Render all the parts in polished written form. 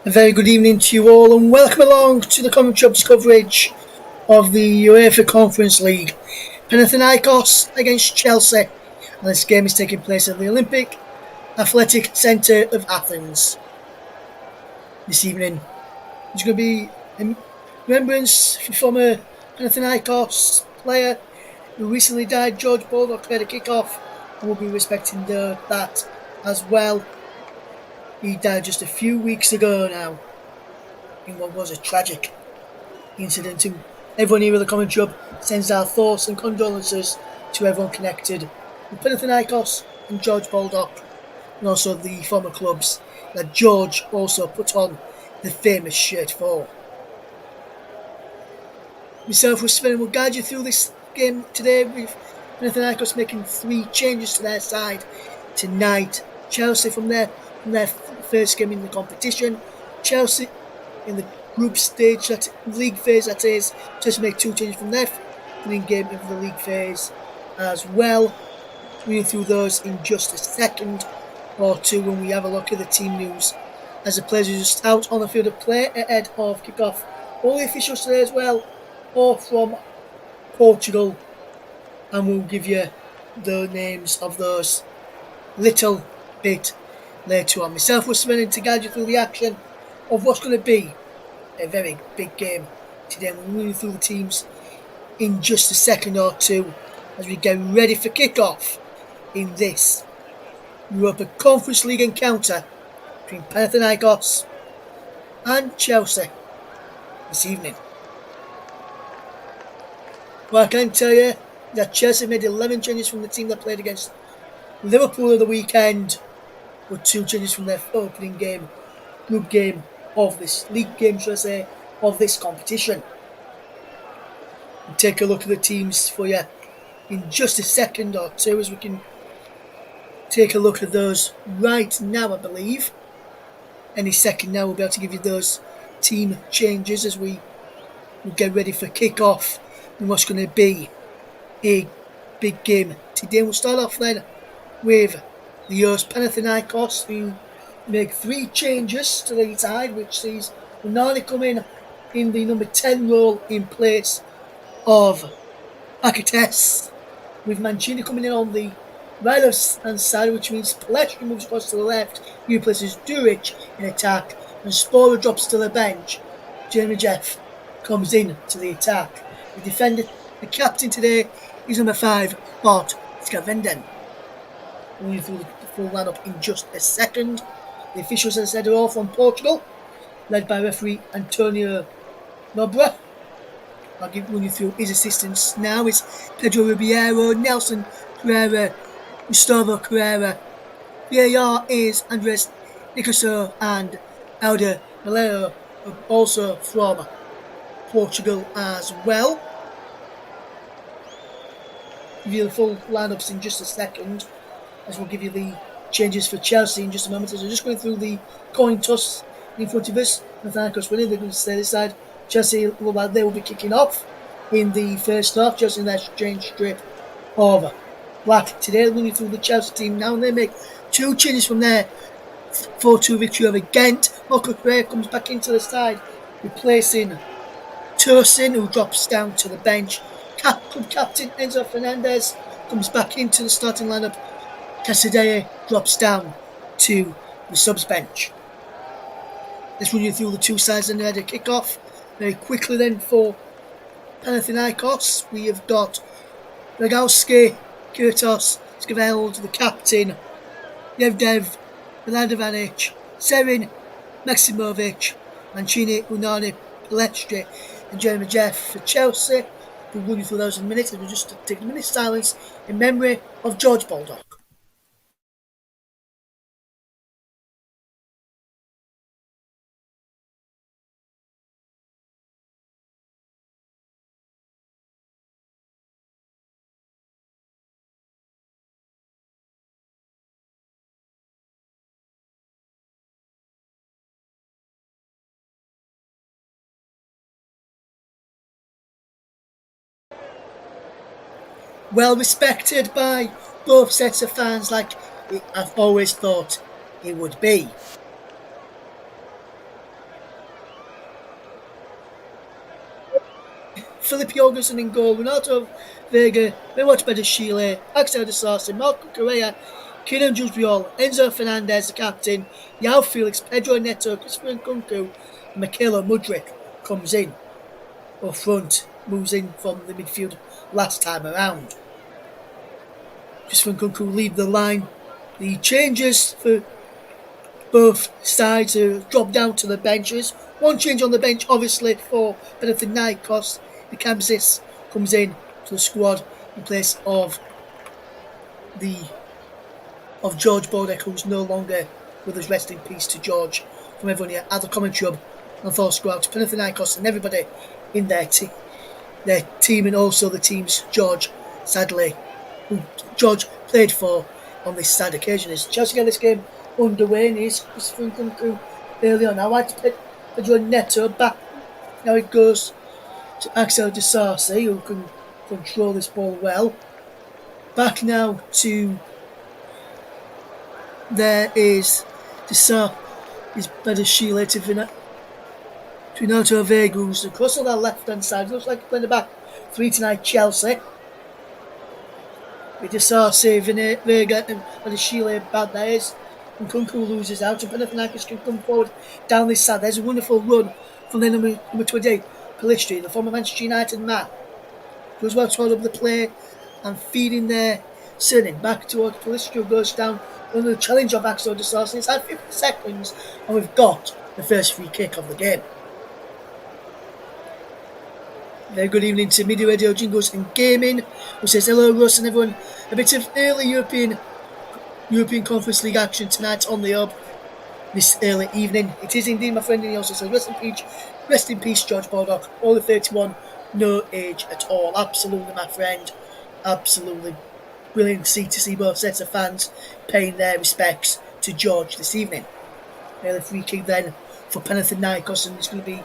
A very good evening to you all and welcome along to the Common Chubs coverage of the UEFA Conference League. Panathinaikos against Chelsea, and this game is taking place at the Olympic Athletic Centre of Athens. This evening there's going to be a remembrance for former Panathinaikos player who recently died, George Baldock, had a kick-off, and we'll be respecting that as well. He died just a few weeks ago now in what was a tragic incident. Everyone here at the Common Chub sends our thoughts and condolences to everyone connected with Panathinaikos and George Baldock, and also the former clubs that George also put on the famous shirt for. Myself, Sven, will guide you through this game today, with Panathinaikos making 3 changes to their side tonight. Chelsea from their first game in the competition. Chelsea in the group stage, that league phase that is, just make 2 changes from their opening game of the league phase as well. Reading through those in just a second or two when we have a look at the team news, as the players are just out on the field of play ahead of kick-off. All the officials today as well are from Portugal, and we'll give you the names of those little bit later on. Myself was spinning to guide you through the action of what's going to be a very big game today. We're moving through the teams in just a second or two as we get ready for kick-off in this UEFA Conference League encounter between Panathinaikos and Chelsea this evening. Well, I can tell you that Chelsea made 11 changes from the team that played against Liverpool of the weekend, with 2 changes from their opening game, group game of this league game, should I say, of this competition. We'll take a look at the teams for you in just a second or two, as we can take a look at those right now, I believe. Any second now we'll be able to give you those team changes as we get ready for kick-off in what's going to be a big game today. We'll start off then with the host Panathinaikos, who make 3 changes to the side, which sees Unani come in the number 10 role in place of Pacates, with Mancini coming in on the right-hand side, which means Palestri moves across to the left, he replaces Duric in attack, and Spora drops to the bench. Jeremy Jeff comes in to the attack. The captain today is number 5, Bart Skavenden. We'll move through the full lineup in just a second. The officials, as I said, are all from Portugal, led by referee Antonio Nobra. I'll run you through his assistants now. It's Pedro Ribeiro, Nelson Pereira, Gustavo Carrera. VAR is Andres Nicoso and Elder Valero, also from Portugal as well. Give you the full lineups in just a second, as we'll give you the changes for Chelsea in just a moment. As we're just going through the coin toss in front of us. Panathinaikos winning, they're going to stay this side. Chelsea, they will be kicking off in the first half. Chelsea in their change strip of black today. Running through the Chelsea team now, and they make 2 changes from their 4-2 victory over Ghent. Marco Correa comes back into the side, replacing Tosin, who drops down to the bench. Club captain Enzo Fernandez comes back into the starting lineup. Casadei drops down to the subs bench. Let's run you through the 2 sides and head a kick-off. Very quickly then for Panathinaikos, we have got Ragowski, Kurtos, Skaveld, the captain, Yevdev, Miladovanic, Serin, Maximovic, Mancini, Unani, Palestri, and Jeremy Jeff for Chelsea. We'll run you through those in a minute, and we'll just take a minute's silence in memory of George Baldock. Well respected by both sets of fans, like I've always thought it would be. Philip Jorgensen in goal, Renato Vega, Mewat Bedashile, Axel Disasi, Marco Correa, Keenan Jusbiol, Enzo Fernandez, the captain, Yao Felix, Pedro Neto, Christopher Nkunku, and Michaela Mudryk comes in up front, moves in from the midfield last time around. Christopher Nkunku lead the line. The changes for both sides drop down to the benches. One change on the bench, obviously, for Panathinaikos. The Kamsis comes in to the squad in place of George Bodek, who's no longer with us. Rest in peace to George. From everyone here at the commentary hub, and thoughts go out to Panathinaikos and everybody in their team, and also the teams George, sadly, who George played for on this sad occasion. As Chelsea get this game underway, and he's Christopher Nkunku early on. Now I had to pick Pedro Neto back. Now it goes to Axel Disasi, who can control this ball well. Back now to there is Disasi, is Bedashile to Renato Vega, who's across on that left hand side. Looks like he's playing the back three tonight, Chelsea. We just saw Vega and Bedashile bad there is. And Nkunku loses out, and Panathinaikos can come forward down this side. There's a wonderful run from the number 28, Pelistri, the former Manchester United man. Goes well toward up the play and feeding there. Sending back towards Pelistri, who goes down under the challenge of Axel Disasi. It's had 50 seconds, and we've got the first free kick of the game. Very good evening to Media Radio Jingles and Gaming, who says hello, Russ and everyone. A bit of early European Conference League action tonight on the hub this early evening. It is indeed, my friend, and he also says rest in peace, George Baldock. Only 31, no age at all. Absolutely, my friend. Absolutely brilliant to see both sets of fans paying their respects to George this evening. Early free kick then for Panathinaikos, and it's going to be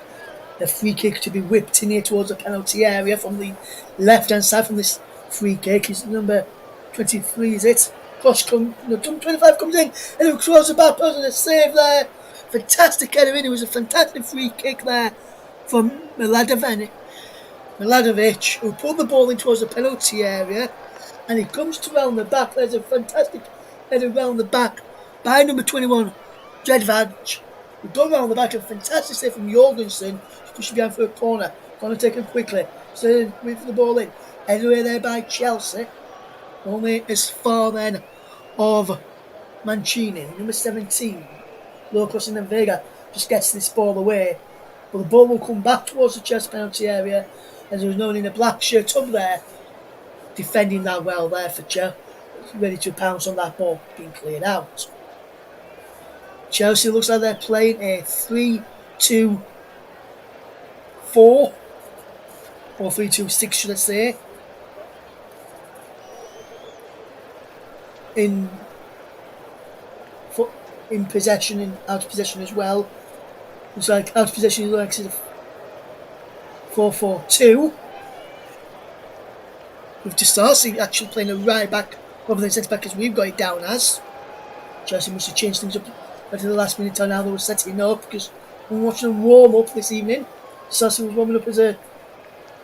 the free kick to be whipped in here towards the penalty area from the left-hand side from this free kick. Is number 23, is it? 25 comes in, and it throws the back post and a save there. Fantastic header in. It was a fantastic free kick there from Miladovic, who pulled the ball in towards the penalty area, and he comes to round the back. There's a fantastic header round the back by number 21, Dredvaj. We go round the back, a fantastic save from Jorgensen, pushing behind for a corner. Corner taken quickly, so with the ball in. Headed away there by Chelsea. Only as far then of Mancini, number 17. Locos and then Vega just gets this ball away. But the ball will come back towards the Chelsea penalty area, as there was no one in a black shirt up there defending that well there for Chelsea, ready to pounce on that ball being cleared out. Chelsea looks like they're playing a 3-2-4 or 3-2-6, should I say. In possession and out of possession as well. Looks like out of possession is like 4-4-2. With Disasi actually playing a right back rather than centre back as we've got it down as. Chelsea must have changed things up at the last minute now they were setting up, because we're watching them warm up this evening. Disasi was warming up as a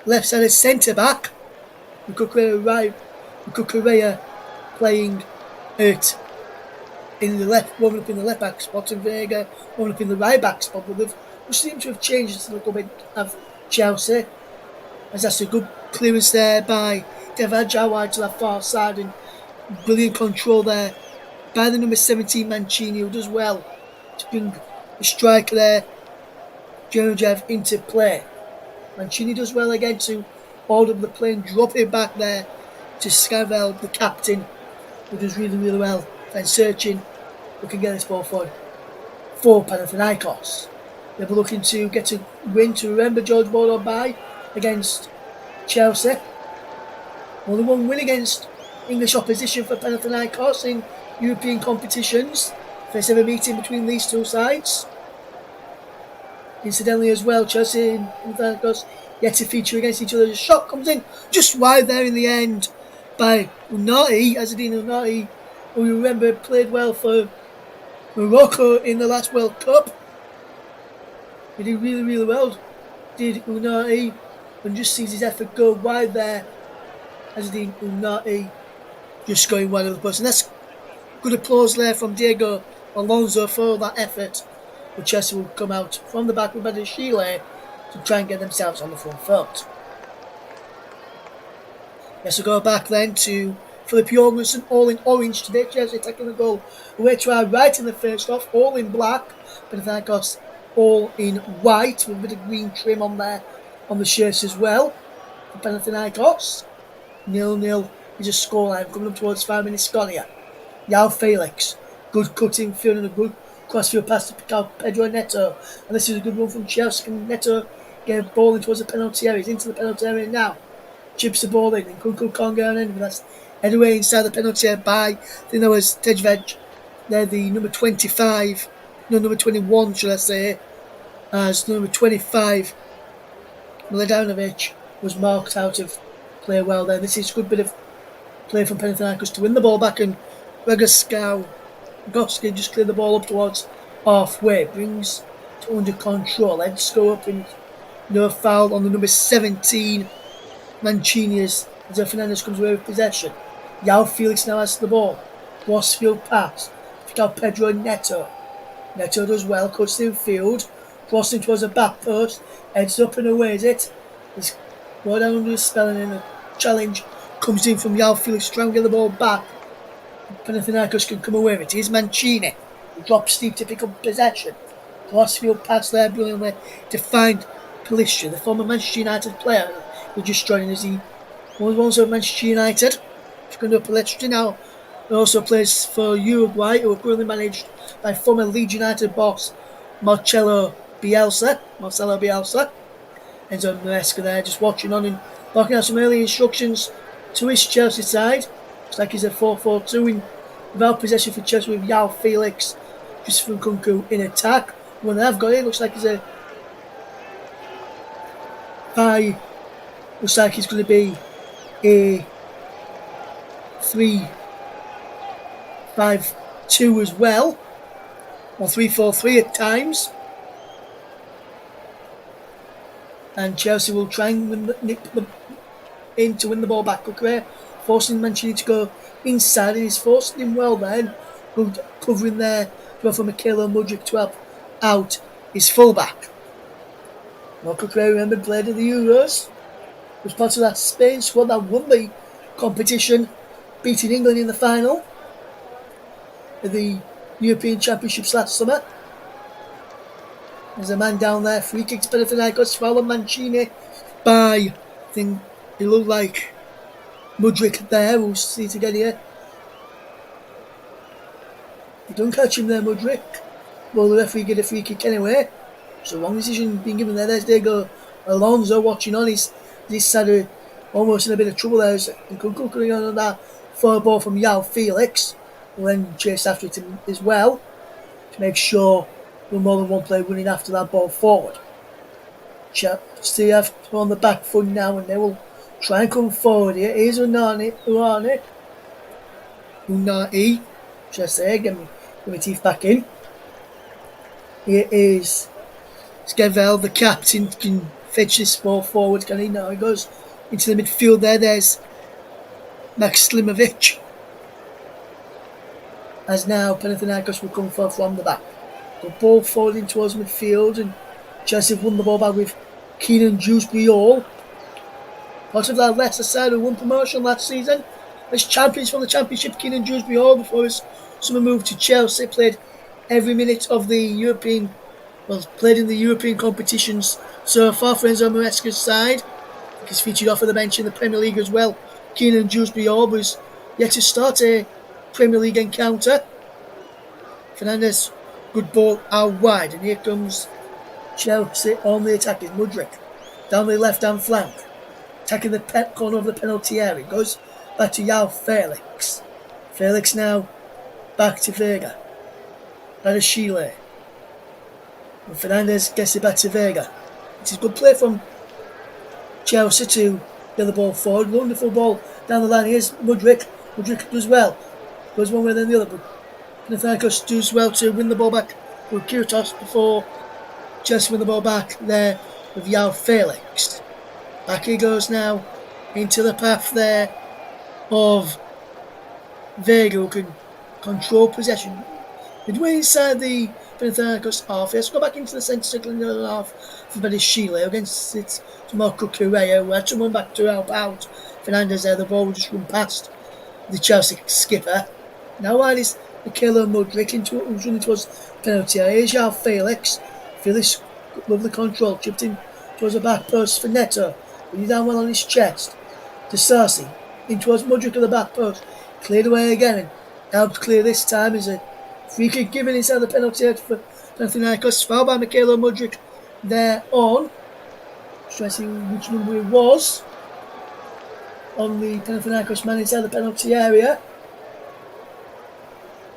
left-sided centre back. Correa playing it in the left, warming up in the left back spot, and Vega warming up in the right back spot. But we seem to have changed a little bit of Chelsea, as that's a good clearance there by Devaj wide to that far side, and brilliant control there by the number 17 Mancini, who does well to bring the striker there, Georgiev, into play. Mancini does well again to hold up the play and drop it back there to Scavel, the captain, who does really, really well. Then searching, who can get this ball forward for Panathinaikos. They'll be looking to get a win to remember George Bordeaux by against Chelsea. Only one win against English opposition for Panathinaikos in European competitions. First ever meeting between these two sides. Incidentally as well, Chelsea and Panathinaikos yet to feature against each other. The shot comes in just wide there in the end by Unai, Azzedine Unai, who you remember played well for Morocco in the last World Cup. He did really, really well, did Unai. and just sees his effort go wide there. Azadine Unati just going wide of the post. And that's good applause there from Diego Alonso for that effort. But Chelsea will come out from the back with Badashile to try and get themselves on the front foot. Yes, we'll go back then to Philip Jorgensen, all in orange today. Chelsea taking the goal away to our right in the first half, all in black. Panathinaikos all in white with a bit of green trim on there on the shirts as well. For Panathinaikos, 0-0 is a scoreline coming up towards 5 minutes gone here. Yao Felix, good cutting field and a good crossfield pass to pick out Pedro Neto. And this is a good one from Chelsea. Neto gave ball in towards the penalty area. He's into the penalty area now. Chips the ball in, and Kunku can't get on in, but that's headed away inside the penalty area by, I think that was Tejved. They're the number 25, no, number 21, should I say, as number 25, Mladenovic, was marked out of play well there. This is a good bit of play from Panathinaikos to win the ball back, and Goski just cleared the ball up towards halfway, brings it under control. Let's go up and no foul on the number 17. Mancini as Fernandez comes away with possession. Yao Felix now has the ball. Crossfield pass. Pick out Pedro Neto. Neto does well, cuts the field. Crossing towards the back post. Heads up and away is it. He's go down under the spelling and a challenge comes in from Yao Felix to try and get the ball back. Panathinaikos can come away with it. Here's Mancini. He drops deep to pick up possession. Crossfield pass there brilliantly to find Paliscia, the former Manchester United player. Who just joining us. He was also at Manchester United. He's going to Paliscia now. He also plays for Uruguay, who are currently managed by former Leeds United boss Marcelo Bielsa. Enzo Maresca there just watching on and barking out some early instructions to his Chelsea side. Looks like he's a 4-4-2 in without possession for Chelsea with Yao Felix, Christopher Nkunku in attack. When they've got it, looks like he's a high. Looks like it's going to be a 3-5-2 as well, or 3-4-3 at times. And Chelsea will try and win to win the ball back. Kukurea forcing Mancini to go inside, and he's forcing him well then. Covering there for Mikhailo Mudryk to help out his fullback. Kukurea, remember, played at the Euros. Was part of that Spain squad that won the competition, beating England in the final of the European Championships last summer. There's a man down there, free kick to Panathinaikos, foul on Mancini by, I think it looked like Mudryk there. We'll see it again here. You don't catch him there, Mudryk. Well, the referee get a free kick anyway. So wrong decision being given there. There's Diego Alonso watching on his side, almost in a bit of trouble there. And Kunku coming on that far ball from Yao Felix, who then chased after it as well to make sure there was more than one player running after that ball forward. Chelsea have on the back foot now, and they will try and come forward here. Here's Unati, should I say? Get my teeth back in. Here is Skevel, the captain, can fetch this ball forward, can he? Now he goes into the midfield there. There's Max Slimovic. As now Panathinaikos will come forward from the back. The ball forward in towards midfield, and Chelsea have won the ball back with Keenan Dewsbury-Hall. Part of that Leicester side who won promotion last season. As champions from the Championship, Keenan Dewsbury-Hall, before his summer move to Chelsea, played every minute of the European, played in the European competitions so far for Enzo Maresca's side. He's featured off of the bench in the Premier League as well. Keenan Dewsbury-Hall was yet to start a Premier League encounter. Fernandez, good ball out wide, and here comes Chelsea on the attack. Is Mudryk down the left-hand flank, attacking the corner of the penalty area. Goes back to Yao Felix. Felix now back to Vega. Badashile. And Fernandez gets it back to Vega. It is good play from Chelsea to get the ball forward. Wonderful ball down the line. Here's Mudryk. Mudryk does well. Goes one way then the other, but Panathinaikos does well to win the ball back with Kyrgios before Chelsea win the ball back there with Yao Felix. Back he goes now into the path there of Vega, who can control possession. Midway inside the Panathinaikos half, he has to go back into the centre circle in the other half for Bedishile against it to Marco Correa, who had someone back to help out Fernandez there. The ball would just run past the Chelsea skipper. Now while is Michaela Mudryk who's running towards penalty area. Here's João Felix. Felix, lovely control, chipped in towards the back post for Neto. But he's down well on his chest. To Sarsi, in towards Mudryk at the back post. Cleared away again and helped clear this time. Is a free kick given inside the penalty area for Panathinaikos. Foul by Michaela Mudryk there on. Just trying to see which number it was. On the Panathinaikos man inside the penalty area.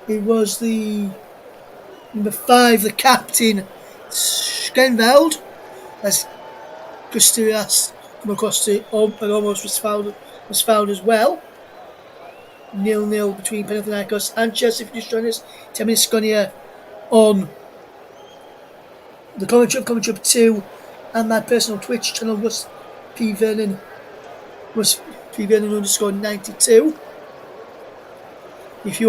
It was the number 5, the captain, Schenveld, as Christias come across to and almost was fouled as well. 0-0 between Panathinaikos and Chelsea. If you just join us, 10 minutes gone here on the commentary up 2 and my personal Twitch channel was pvernon underscore 92. If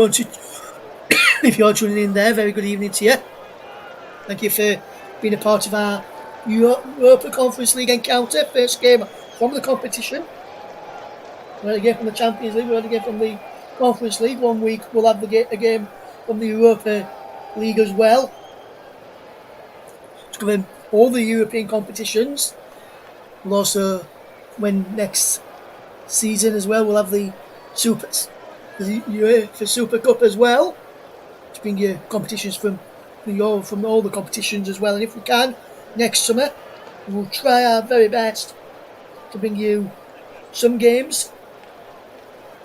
you are tuning in there, very good evening to you. Thank you for being a part of our UEFA Conference League encounter. First game from the competition. We had a game from the Champions League, we had a game from the Conference League. 1 week we'll have a game from the Europa League as well. To cover all the European competitions. We'll also, when next season as well, we'll have the UEFA Super Cup as well. To bring you competitions from all the competitions as well. And if we can, next summer, we'll try our very best to bring you some games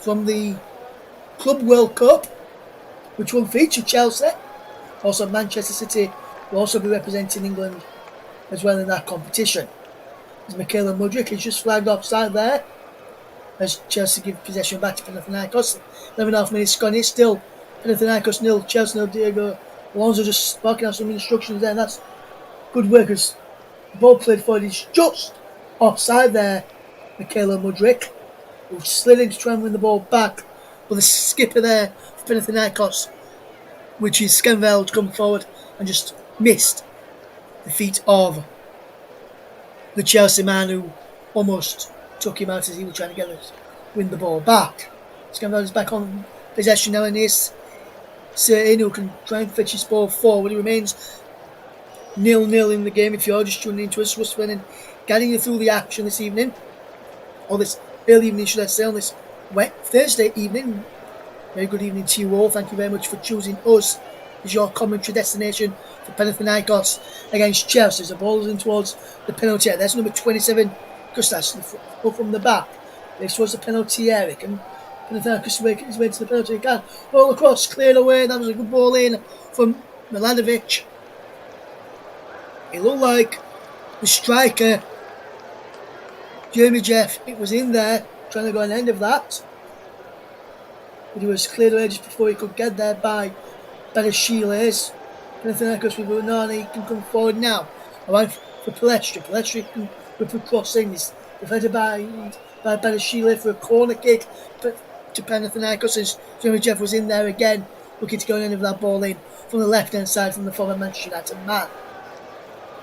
from the Club World Cup, which will feature Chelsea. Also Manchester City will also be representing England as well in that competition. As Michaela Mudryk is just flagged offside there, as Chelsea give possession back to Panathinaikos. 11.5 minutes gone. It's still Panathinaikos 0, Chelsea 0. Diego Alonso just sparking out some instructions there, and that's good work as the ball played forward is just offside there. Michaela Mudryk, who slid in to try and win the ball back, but the skipper there for Panathinaikos, which is Schenveld, come forward and just missed the feet of the Chelsea man, who almost took him out as he was trying to win the ball back. Schenveld is back on possession now, and this Sir who can try and fetch his ball forward. It remains 0-0 in the game. If you're just tuning into us, Russ Vernon guiding you through the action this evening, or this early evening, should I say, on this wet Thursday evening. Very good evening to you all. Thank you very much for choosing us as your commentary destination for Panathinaikos against Chelsea. As the ball is in towards the penalty area. There's number 27, Gustas, from the back. This was the penalty area. And Panathinaikos make his way to the penalty again. All across, cleared away. That was a good ball in from Milanovic. It looked like the striker, Jeremy Jeff, it was in there, trying to go on the end of that. But he was cleared away just before he could get there by Bedishile. Panathinaikos with Unani can come forward now. Alright, for Palestri. Palestri can whip across in. He's defended by Bedishile for a corner kick to Panathinaikos, as Jeremy Jeff was in there again, looking to go on the end of that ball in from the left hand side from the former Manchester United man.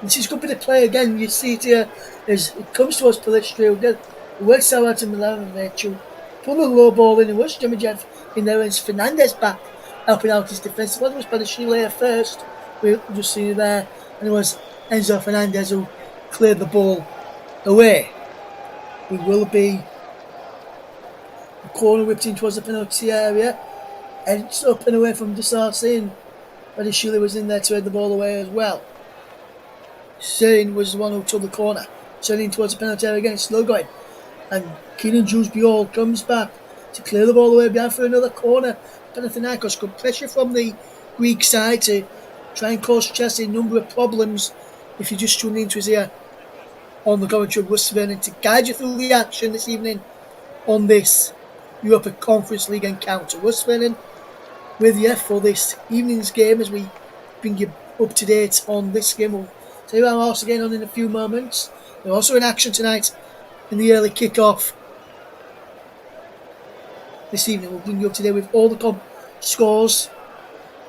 This is a good bit of play again. You see it here as it comes towards Palestri, who works out to Milanovic, who put a low ball in. It was Jeremy Jeff in there, and Fernandez back helping out his defence. It was Bedishile first, we just seen it there, and it was Enzo Fernandez who cleared the ball away. We will be a corner whipped in towards the penalty area, and it's up and away from Desarce, and Bedishile was in there to head the ball away as well. Shane was the one who took the corner, turning towards the penalty area again. It's slow going, and Keenan Jules-Biol comes back to clear the ball away behind for another corner. Panathinaikos, good pressure from the Greek side to try and cause Chelsea a number of problems. If you're just tuning into us here on the commentary of Russ Vernon to guide you through the action this evening on this UEFA Conference League encounter. Russ Vernon with you for this evening's game as we bring you up to date on this game. We'll tell you our horse again on in a few moments. We're also in action tonight in the early kick-off this evening. We'll bring you up to date with all the scores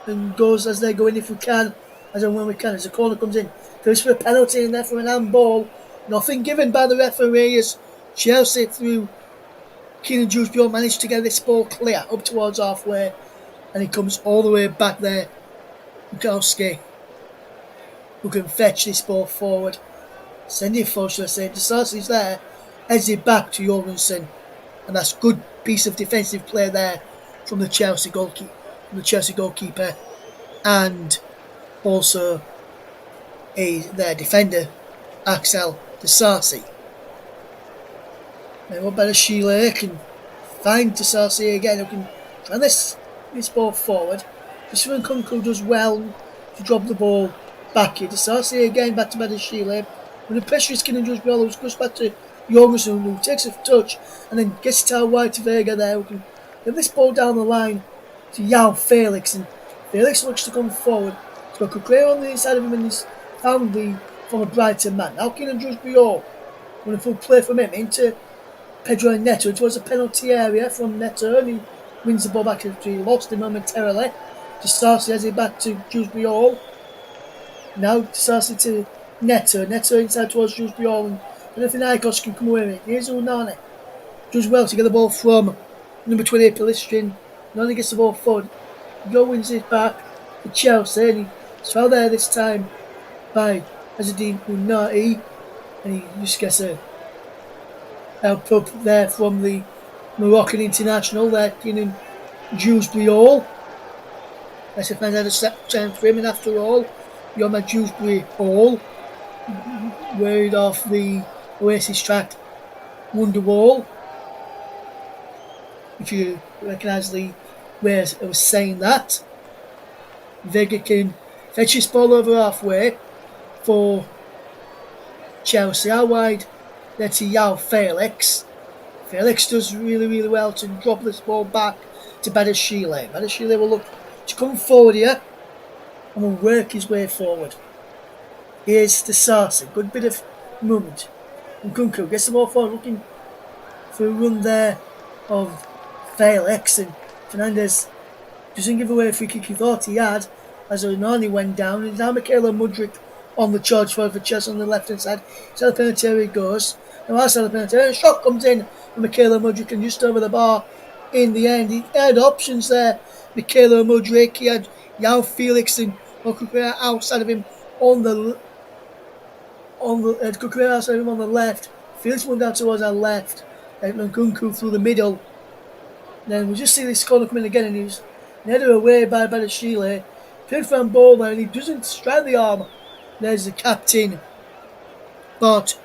and goals as they go in if we can, as and when we can. As the corner comes in, goes for a penalty in there for an handball. Nothing given by the referee as Chelsea through Keenan Dewsbury managed to get this ball clear up towards halfway, and he comes all the way back there. Bukowski, who can fetch this ball forward, sending it forward, should I say. Sarsi's there, heads it back to Jorgensen, and that's good piece of defensive play there from the Chelsea goalkeeper, and also their defender, Axel Sarsi. Now what better Sheila can find Sarsi again, who can try this ball forward. Christopher Nkunku does well to drop the ball back here. Sarsi again back to Badashile. When the pressure is Keenan Dewsbury, who goes back to Jorgensen, who takes a touch and then gets it out wide to Vega there, who can get this ball down the line to João Felix, and Felix looks to come forward. He's got Kukurea on the inside of him, and he's found the former Brighton man. Now Keenan Dewsbury, wonderful play from him into Pedro Neto. It was a penalty area from Neto, and he wins the ball back after he lost it momentarily. Sarsi has it back to Dewsbury. Now Sarsi to Neto. Neto inside towards Dewsbury, and Panathinaikos can come away with it. Here's Unane. Does well to get the ball from number 28, Pelistrin. Unane gets the ball forward. Go wins it back to Chelsea, and he's fouled there this time by Azzedine Unai, and he just gets a help up there from the Moroccan international there, Keenan Dewsbury. Let's find out a chance for him, and after all, you're my Dewsbury worried off the Oasis track Wonderwall. If you recognise the way I was saying that. Vega can fetch his ball over halfway for Chelsea. Out wide there to João Felix. Felix does really, really well to drop this ball back to Badashile. Badashile will look to come forward here and will work his way forward. Here's the Sarsi. Good bit of movement. Nkunku gets the ball forward, looking for a run there of Felix, and Fernandez doesn't give away a free kick he thought he had as Onani went down, and now Michaela Mudryk on the charge for Chelsea on the left hand side. So the penalty area goes. Now outside the penalty area, a shot comes in from Michaela Mudryk and just over the bar in the end. He had options there. Michaela Mudryk, he had João Felix and Kukurea outside of him on the left. Felix went down towards our left, and Nkunku through the middle. Then we just see this corner come in again, and he's headed away by Badashile. Played for ball there, and he doesn't strike the arm. There's the captain, but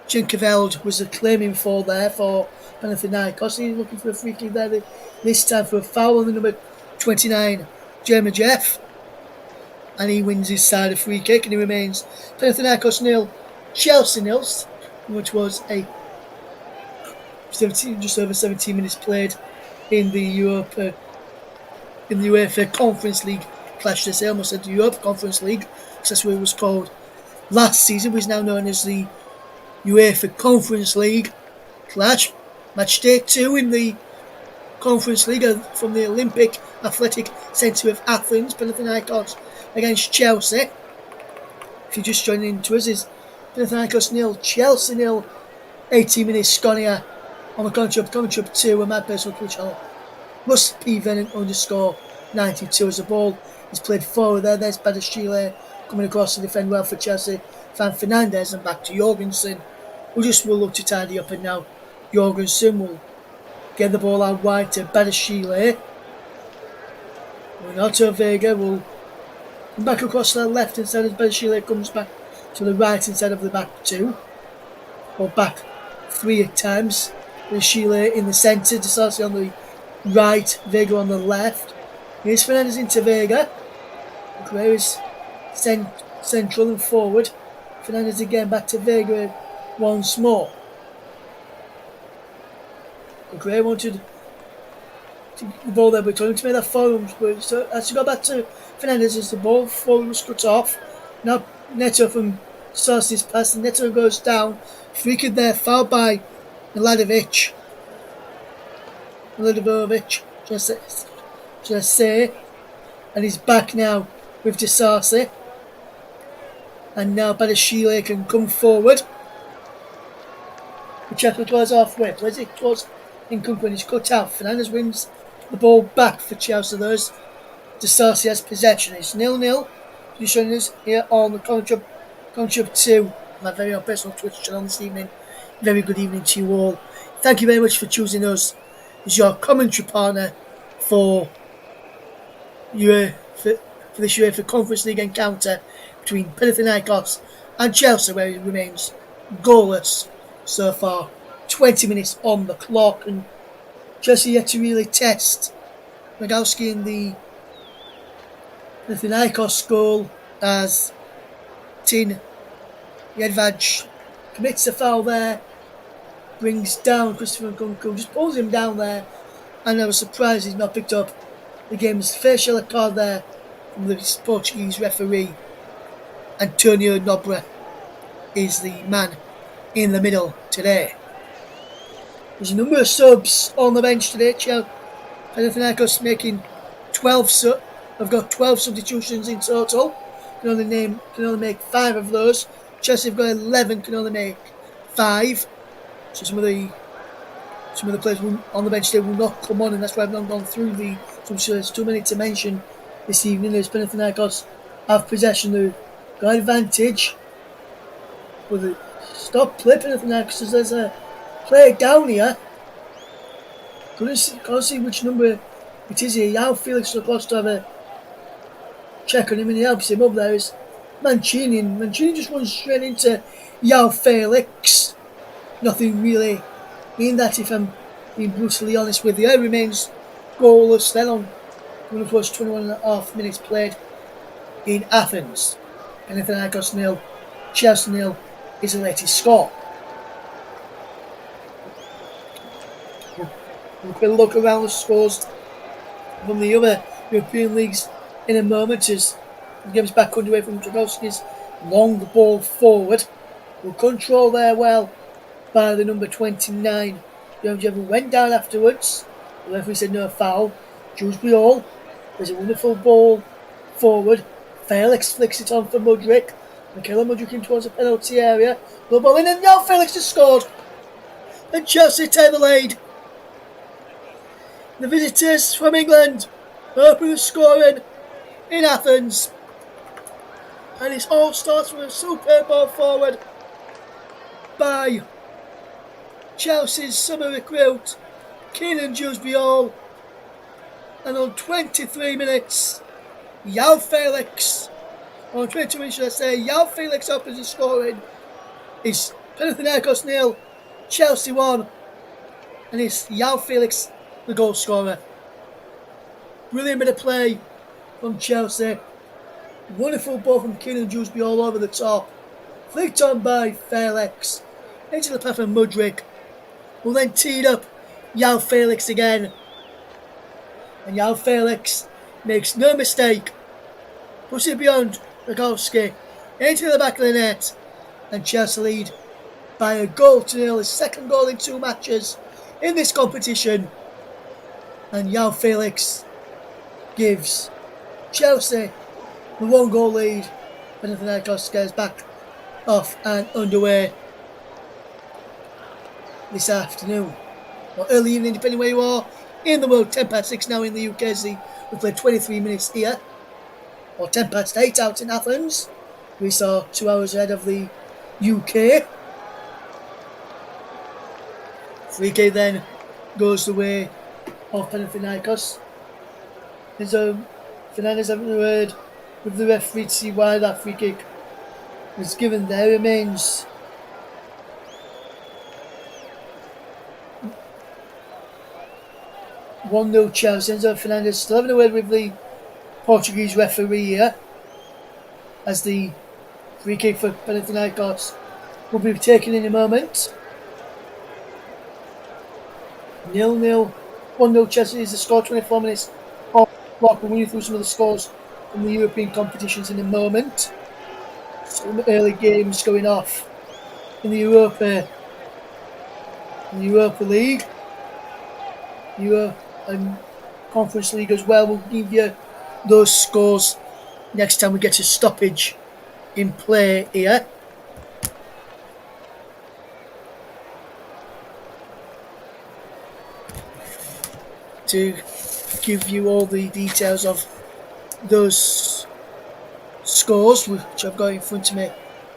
Jenkeveld was the claiming for there for Panathinaikos. He's looking for a free kick there this time for a foul on the number 29, Jeremy Jeff. And he wins his side a free kick, and he remains Panathinaikos 0, Chelsea 0, which was a just over 17 minutes played in the UEFA Conference League clash. I almost said the UEFA Conference League, because that's what it was called last season, which is now known as the UEFA Conference League clash. Match day 2 in the Conference League from the Olympic Athletic Centre of Athens. Panathinaikos against Chelsea. If you're just joining into us, is Panathinaikos 0, Chelsea 0. 18 minutes gone here on the commentary up 2, and my personal Twitch channel Russ P Venom _92 as the ball is played forward there. There's Badashile coming across to defend well for Chelsea. Fan Fernandez, and back to Jorgensen, who just will look to tidy up, and now Jorgensen will get the ball out wide to Badashile. Renato Vega will come back across to the left hand side as Badashile comes back to the right hand side of the back 2, or back 3 at times. Badashile in the centre, Sarsi on the right, Vega on the left. Here's Fernandez into Vega. Guerrero is central and forward. Fernandez again back to Vega once more. Guerrero wanted to the ball there, but told him to make that forward, but so as to go back to Fernandez as the ball forward was cut off. Now Neto from Sauce's pass, the Neto goes down. Free kick there, fouled by Miladic. Should I say. And he's back now with Disasi. And now Badashile can come forward. The Chelsea goes halfway. Plays it towards Nkunku and he's cut out. Fernandez wins the ball back for Chelsea. There's Disasi has possession. It's 0-0. You're showing us here on the Contrib 2, my very own personal Twitch channel this evening. Very good evening to you all. Thank you very much for choosing us as your commentary partner for this UEFA Conference League encounter between Panathinaikos and Chelsea, where it remains goalless so far. 20 minutes on the clock, and Chelsea yet to really test Rogowski in the Panathinaikos goal as Tin Jedvaj commits a foul there, brings down Christopher Nkunku, just pulls him down there, and I was surprised he's not picked up the game's first yellow card there from the Portuguese referee. Antonio Nobra is the man in the middle today. There's a number of subs on the bench today. Panathinaikos making 12 I've got 12 substitutions in total. Can only make 5 of those. Chelsea have got 11, can only make 5. So some of the players on the bench today will not come on, and that's why I've not gone through the substitutions. Too many to mention this evening. As Panathinaikos have possession, they've got advantage. But stop play Panathinaikos as there's a player down here. Can't see which number it is here. Yao Felix is supposed to have a check on him, and he helps him up there. Is Mancini, and Mancini just runs straight into Yao Felix. Nothing really in that, if I'm being brutally honest with you. It remains goalless then on one of those 21.5 minutes played in Athens. Panathinaikos 0, Chelsea 0 is the latest score. We'll quick look around the scores from the other European leagues in a moment as the game's back underway from Dragowski's long the ball forward. Will control there well by the number 29. Jevon went down afterwards. The referee said no foul. Dewsbury, there's a wonderful ball forward. Felix flicks it on for Mudryk. Michaela Mudryk in towards the penalty area. The ball in, and now Felix has scored. And Chelsea take the lead. The visitors from England open the scoring in Athens. And it all starts with a superb ball forward by Chelsea's summer recruit, Keenan Dewsbury. And on 23 minutes, Yao Felix, on 22 minutes should I say, Yao Felix opens the scoring. It's Panathinaikos 0, Chelsea 1, and it's Yao Felix the goal scorer. Brilliant bit of play from Chelsea. Wonderful ball from Keenan Dewsbury all over the top. Flicked on by Felix. Into the path of Mudryk. Will then teed up Yao Felix again. And Yao Felix makes no mistake. Puts it beyond Rogowski. Into the back of the net. And Chelsea lead by a goal to 0. His second goal in 2 matches in this competition. And Yao Felix gives Chelsea the 1-goal lead. Panathinaikos goes back off and underway this afternoon. Or early evening, depending where you are in the world. 6:10 now in the UK as we played 23 minutes here. Or 8:10 out in Athens. We saw 2 hours ahead of the UK. Free kick then goes the way of Panathinaikos. Fernandez haven't heard with the referee to see why that free kick was given there. Remains (1-0) Chelsea. Enzo Fernandez still having a word with the Portuguese referee here as the free kick for Panathinaikos will be taken in a moment. 0-0. 1-0 Chelsea is the score. 24 minutes off the clock. We'll run you through some of the scores from the European competitions in a moment. So some early games going off in the Europa League, and Conference League as well. We'll give you those scores next time we get a stoppage in play here. To give you all the details of those scores, which I've got in front of me.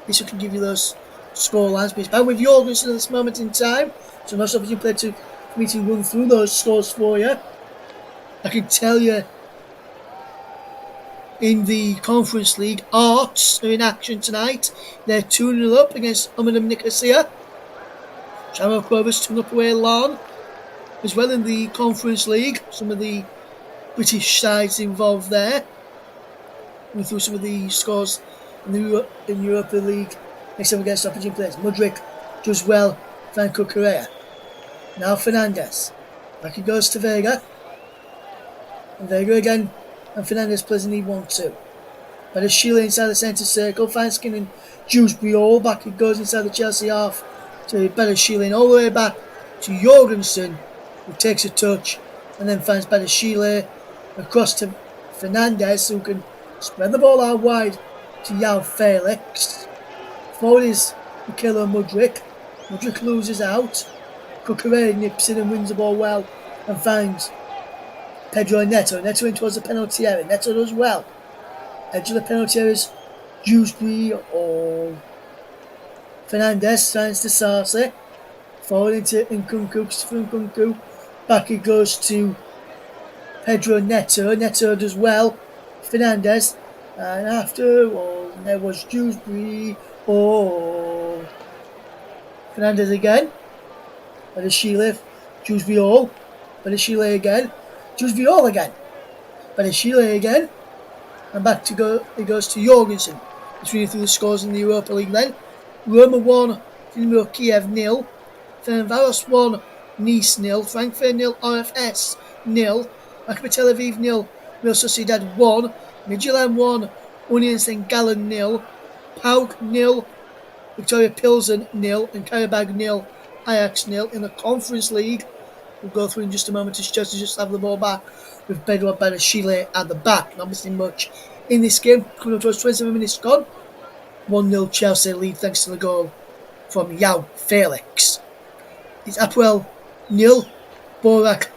This can give you those score lines. But it's back with Jorgensen at this moment in time. So no opportunity for me to run through those scores for you. I can tell you in the Conference League, Arts are in action tonight. They're 2-0 up against Nicosia. Shamrock Rovers 2-0 up away Larne. As well in the Conference League, some of the British sides involved there. Going through some of the scores in the Europa League. Next time against opposition players. Mudryk does well. Franco Correa. Now Fernandez. Back he goes to Vega. And Vega again. And Fernandez plays in the 1-2. But Sheila inside the centre circle. Finds Skin and Dewsbury all. Back he goes inside the Chelsea half. To better Sheila all the way back to Jorgensen, who takes a touch and then finds better Sheila across to Fernandez, who can spread the ball out wide to Yao Felix. Forward is Mikhailo Mudryk. Mudryk loses out. Cucurella nips in and wins the ball well and finds Pedro Neto. Neto in towards the penalty area. Neto does well. Edge of the penalty area is Dewsbury or Fernandez. Finds to Sarsi. Forward into Nkunku. Christopher Nkunku. Back he goes to Pedro Neto. Neto does well. Fernandez. And after, there was Dewsbury. Fernandez again. Better Sheila. Dewsbury all. Better Sheila again. Dewsbury all again. Better Sheila again. And back to go. It goes to Jorgensen. Let's read through the scores in the Europa League then. Roma 1, Dynamo Kiev 0. Ferencvaros 1, Nice 0. Frankfurt 0, RFS 0. Maccabi Tel Aviv 0. Real Sociedad 1. Midtjylland 1, Union St. Gallen 0. PAOK 0. Victoria Pilsen 0. And Karabag 0. Ajax 0. In the Conference League, we'll go through in just a moment as Chelsea just have the ball back with Pedro Chile at the back. Not missing much in this game. Coming up towards 27 minutes gone. 1-0 Chelsea lead thanks to the goal from Yao Felix. It's Apoel 0. Borak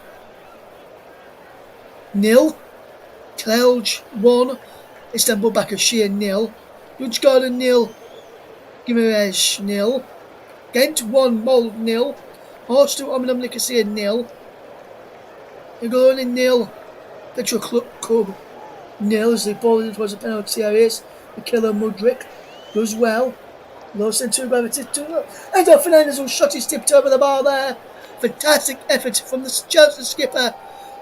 0. Kelj 1. Istanbul Başakşehir 0. Dutchgarden 0. Gimenez 0. Ghent 1. Molde 0. Horst 2. Nicosia 0. Igoroni 0. Petro Club 0 as they ball in towards the penalty areas. Mikhailo Mudryk does well. Low centre of gravity to and Fernandez will shot his tipped over the bar there. Fantastic effort from the Chelsea skipper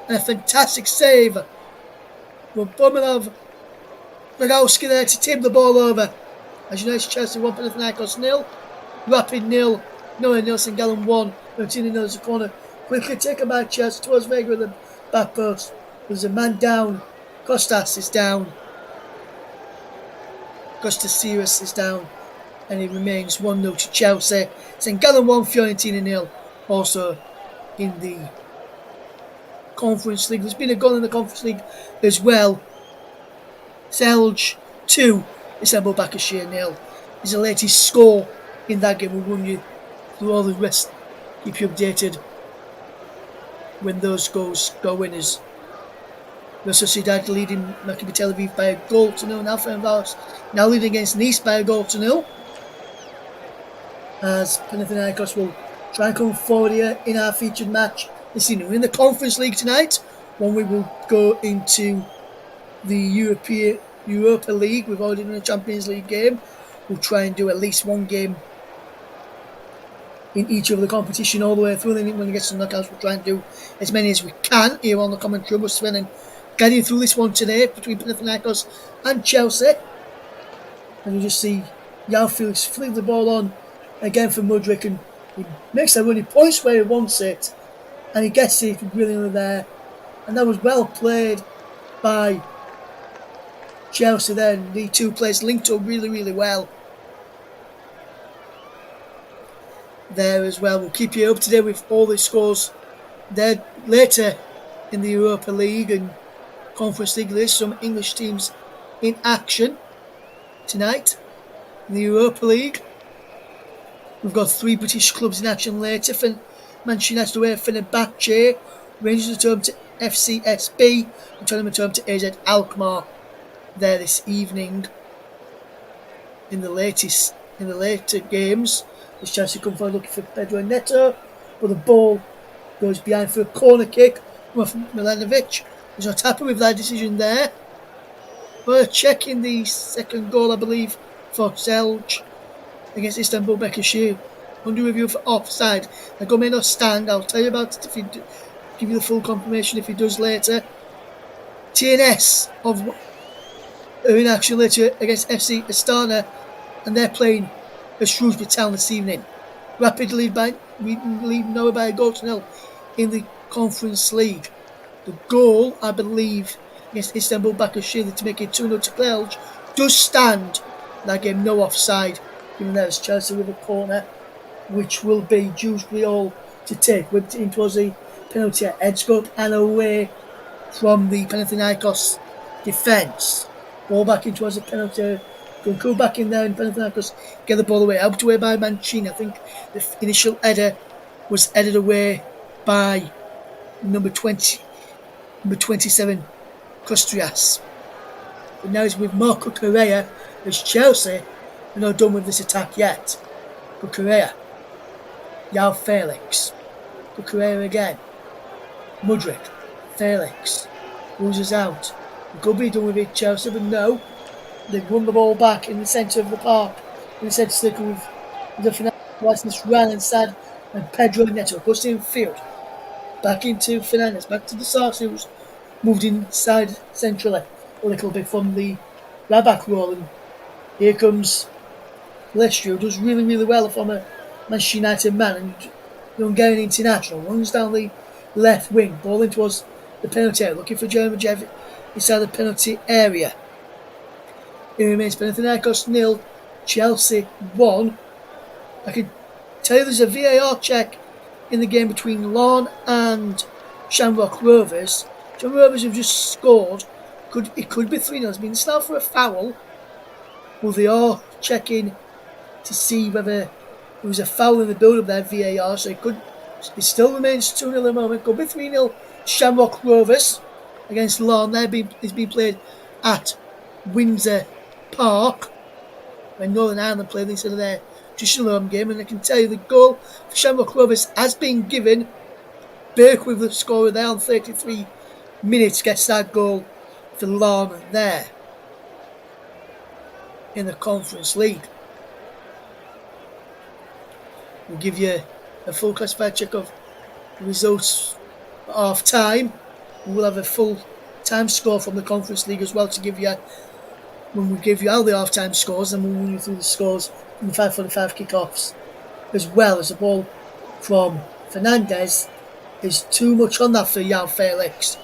and a fantastic save from Bomanov Rogowski there to tip the ball over. As you know, it's Chelsea 1, Panathinaikos 0. Rapid 0. Noah Nielsen Gallen 1. Martina knows the corner. Quickly taken by Chelsea towards Vega at the back post. There's a man down. Kostas is down. Kostas Sirius is down. And it remains 1-0 to Chelsea. St. Gallen 1, Fiorentina 0. Also in the Conference League. There's been a goal in the Conference League as well. Selj 2, Istanbul Başakşehir 0 is the latest score in that game. We'll run you through all the rest. Keep you updated when those goals go in. As Real Sociedad leading Maccabi Tel Aviv by a goal to 0. Now Ferencvaros now leading against Nice by a goal to 0. As Panathinaikos will try and come forward here in our featured match. We're in the Conference League tonight. When we will go into the Europa League. We've already done a Champions League game. We'll try and do at least one game in each of the competition all the way through. Then when we get to the knockouts, we'll try and do as many as we can here on the commentary. We're spending guiding through this one today between Panathinaikos and Chelsea. And you just see Yao Felix flick the ball on again for Mudryk, and he makes that run. He points where he wants it, and he gets it brilliantly there. And that was well played by Chelsea then. The two players linked up really, really well. there as well. We'll keep you up to date with all the scores there later in the Europa League and Conference League. There's some English teams in action tonight in the Europa League. We've got 3 British clubs in action later. Manchester United away at Fenerbahce, Rangers return to FCSB, and Tottenham return to AZ Alkmaar there this evening. In the later games, there's Chelsea come forward looking for Pedro Neto, but the ball goes behind for a corner kick from Milanovic. He's not happy with that decision there. But checking the second goal, I believe, for Selj against Istanbul Bekashir. Under review for offside. The goal may not stand. I'll tell you about it if he give you the full confirmation if he does later. TNS are in action later against FC Astana, and they're playing at Shrewsbury Town this evening. Rapid lead now by a goal to nil in the Conference League. The goal, I believe, against Istanbul Başakşehir to make it 2-0 to Cluj does stand. That game, no offside, given that it's Chelsea with a corner, which will be Dewsbury all to take. Whipped in towards the penalty at Edscope and away from the Panathinaikos defence. Ball back in towards the penalty. Going cool back in there, and Panathinaikos get the ball away. Helped away by Mancini. I think the initial header was headed away by number 27, Kostrias. But now it's with Marco Correa as Chelsea are not done with this attack yet. But Correa, João Felix, but Correa again. Mudryk, Felix, loses out. It could be done with it, Chelsea, but no. They've won the ball back in the centre of the park. In the centre circle with the finale license ran inside, and Pedro Neto goes in field. Back into Fernandez, back to the Sarsi, who's moved inside centrally a little bit from the right-back role. And here comes Lestrio, who does really, really well from a Manchester United man, and the Hungarian international runs down the left wing, ball in towards the penalty area, looking for Jermajev inside the penalty area. It remains Panathinaikos 0, Chelsea 1. I can tell you there's a VAR check in the game between Lawn and Shamrock Rovers. Shamrock Rovers have just scored. It could be 3-0. It's been snarled for a foul. Well, they are checking to see whether there was a foul in the build-up there, VAR. So it still remains 2-0 at the moment. Could be 3-0 Shamrock Rovers against Lawn. It's been played at Windsor Park when Northern Ireland played instead of their traditional home game. And I can tell you the goal for Shamrock Rovers has been given. Burke with the scorer there on 33 minutes gets that goal for Lawn there in the Conference League. We'll give you a full classified check of the results at half time. We'll have a full time score from the Conference League as well to give you when we give you all the half time scores, and we'll run you through the scores from the 5:45 kickoffs, as well as the ball from Fernandez is too much on that for João Felix,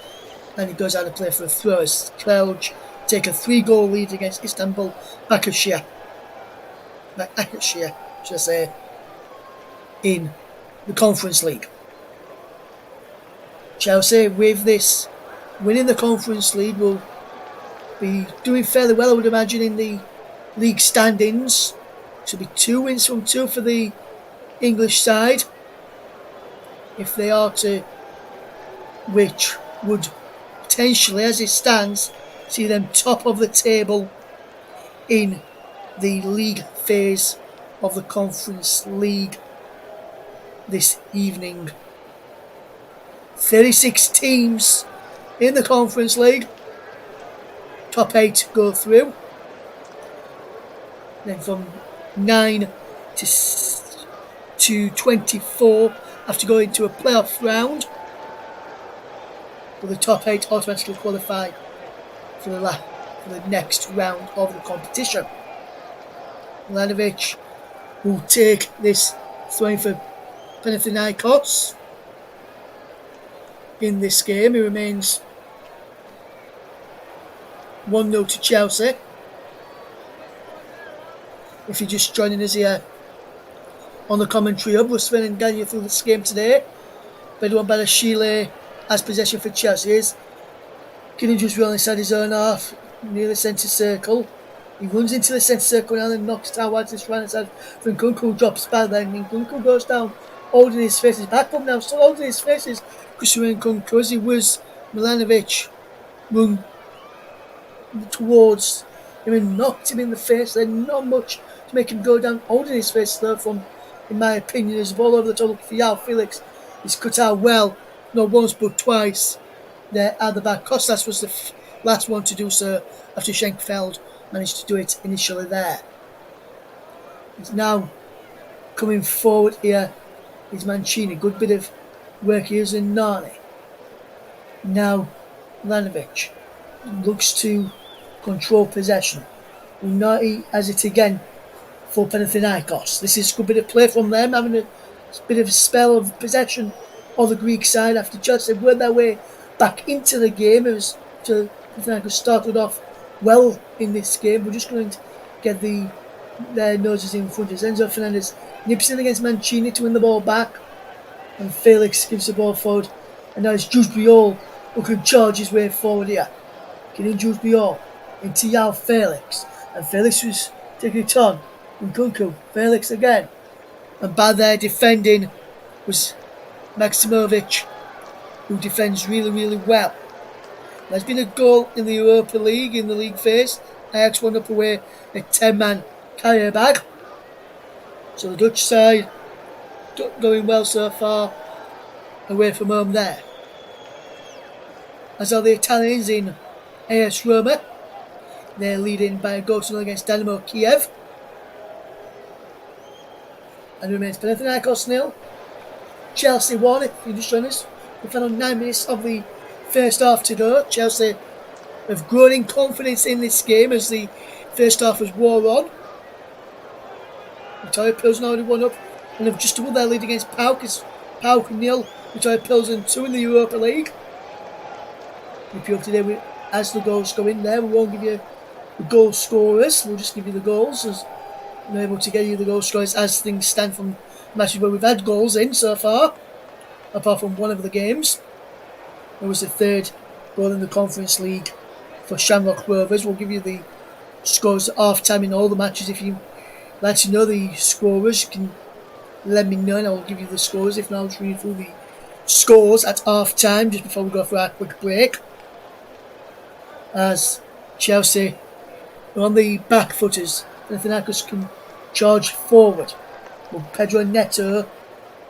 and he goes out of play for a throw as Cluj take a 3-goal lead against Istanbul Başakşehir, should I say, in the Conference League. Chelsea, with this winning the Conference League, will be doing fairly well, I would imagine, in the league standings. Should be 2 wins from 2 for the English side, if they are to, which would potentially, as it stands, see them top of the table in the league phase of the Conference League this evening. 36 teams in the Conference League. Top 8 go through. Then from 9 to 24 have to go into a playoff round. But the top 8 automatically qualify for the next round of the competition. Milanovic will take this throwing for Panathinaikos in this game. He remains 1-0 to Chelsea. If you're just joining us here on the commentary of Ruslan and Ganya through this game today. Bedouin Badashile has possession for Chelsea. Killing just well inside his own half, near the centre circle. He runs into the centre circle and then knocks towards this right side. Nkunku drops back there, and Nkunku goes down, holding his faces. Back up now, still holding his faces. Christian Nkunku, as he was Milanovic, run towards him and knocked him in the face. Then not much to make him go down, holding his face though. From, in my opinion, is ball over the top for João Felix. He's cut out well, not once but twice. There at the back. Kostas was the last one to do so after Schenkfeld managed to do it initially there. He's now coming forward here. Is Mancini. Good bit of work here in Nani. Now Milanovic looks to control possession. Unai has it again for Panathinaikos. This is a good bit of play from them, having a bit of a spell of possession on the Greek side after Chelsea worked their way back into the game. It was Panathinaikos started off well in this game. We're just going to get their noses in front of us. Enzo Fernandez nips in against Mancini to win the ball back, and Felix gives the ball forward, and now it's Jules Biol who can charge his way forward here. Getting Jules Biol into João Felix, and Felix was taking it on. Nkunku, Felix again, and by their defending was Maximovic, who defends really, really well. There's been a goal in the Europa League, in the league phase. Ajax won up away a 10-man carrier bag. So the Dutch side going well so far away from home there. As are the Italians in AS Roma. They're leading by a goal to nil against Dynamo Kiev. And it remains Panathinaikos 0, Chelsea 1. If you just join us, we found on 9 minutes of the first half to go. Chelsea have grown in confidence in this game as the first half was wore on. Victoria Pilsen already won up and have just doubled their lead against PAOK. It's PAOK 0, Victoria Pilsen 2 in the Europa League. If you're up to date as the goals go in there, we won't give you the goal scorers, we'll just give you the goals as we're able to get you the goal scorers as things stand from matches where we've had goals in so far, apart from one of the games. It was the third goal in the Conference League for Shamrock Rovers. We'll give you the scores at half time in all the matches. If you like to know the scorers, you can let me know and I'll give you the scores. If not, I'll just read through the scores at half time just before we go for our quick break. As Chelsea are on the back footers, Panathinaikos can charge forward. Well, Pedro Neto,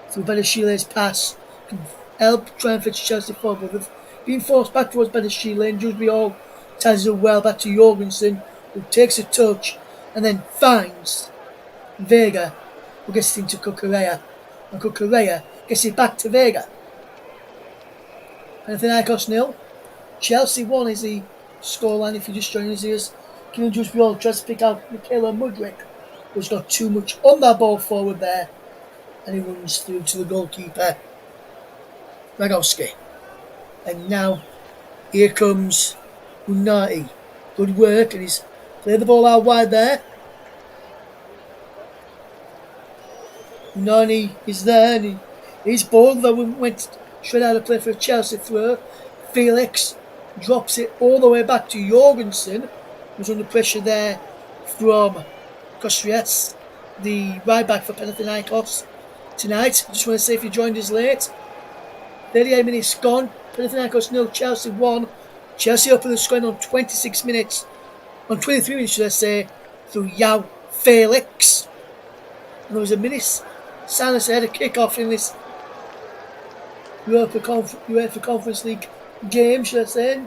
through Badashile's pass, can help try and fetch Chelsea forward. But they've been forced back towards Badashile, and Jules Biol ties it well back to Jorgensen, who takes a touch and then finds Vega, who gets it into Cucurella, and Cucurella gets it back to Vega. Panathinaikos 0, Chelsea 1 is the scoreline if you just join us here. Kevin Jules Biol tries to pick out Michaela Mudryk, who's got too much on that ball forward there, and he runs through to the goalkeeper, Ragowski. And now here comes Unai. Good work, and he's played the ball out wide there. Unai is there, and he's bold, though went straight out of play for a Chelsea throw. Felix drops it all the way back to Jorgensen, who's under pressure there from Kostrias, the right back for Panathinaikos tonight. I just want to say, if you joined us late, 38 minutes gone, Panathinaikos 0, Chelsea 1. Chelsea opened the scoring on 23 minutes should I say, through João Felix. And there was a minute silence ahead of kick-off in this UEFA Conference League game, should I say,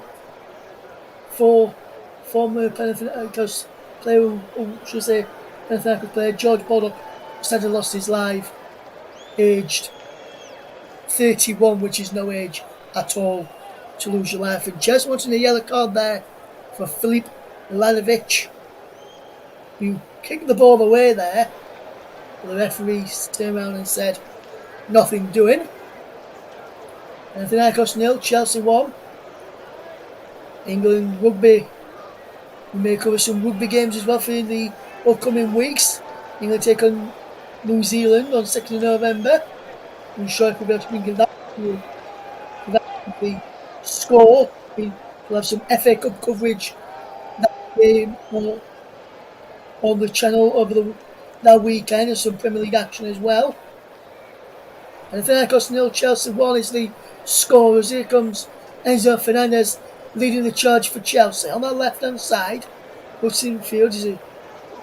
for former Panathinaikos player who should I say, Panathinaikos player George Bodok sadly lost his life, aged 31, which is no age at all to lose your life. And Chelsea wanting a yellow card there for Filip Milanovic, who kicked the ball away there. But the referee turned around and said, nothing doing. Panathinaikos 0, Chelsea 1. England rugby. We may cover some rugby games as well for the upcoming weeks. England take on New Zealand on 2nd of November. I'm sure if we'll be able to bring that to the score. We'll have some FA Cup coverage that game on the channel over that weekend, and some Premier League action as well. And Panathinaikos 0, Chelsea 1 is the scorers. Here comes Enzo Fernandez leading the charge for Chelsea. On that left-hand side, puts in field is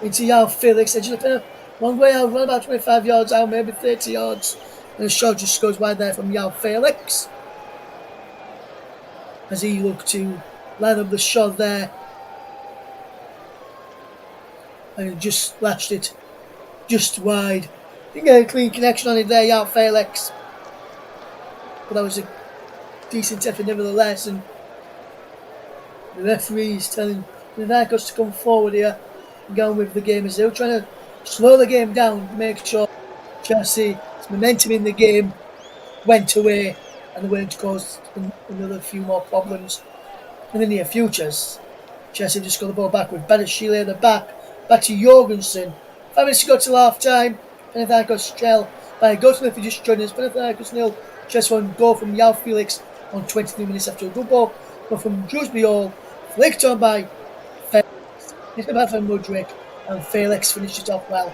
into Yao Felix. Edge of the long way out, run about 25 yards out, maybe 30 yards. And the shot just goes wide there from Yao Felix. As he looked to line up the shot there. And he just lashed it just wide. Didn't get a clean connection on it there, Yao Felix. But that was a decent effort nevertheless. And the referee is telling the Panathinaikos to come forward here and go on with the game, as they were trying to slow the game down to make sure Chelsea's momentum in the game went away and they weren't caused another few more problems in the near futures. Chelsea just got the ball back with Badashile at the back to Jorgensen. 5 minutes to go till half time. Panathinaikos trail by a goal to if you just joined us. Panathinaikos 0, Chelsea 1 goal from Yao Felix on 23 minutes after a good ball from Drewsbury Hall, flicked on by Felix, hit back from Mudryk, and Felix finished it off well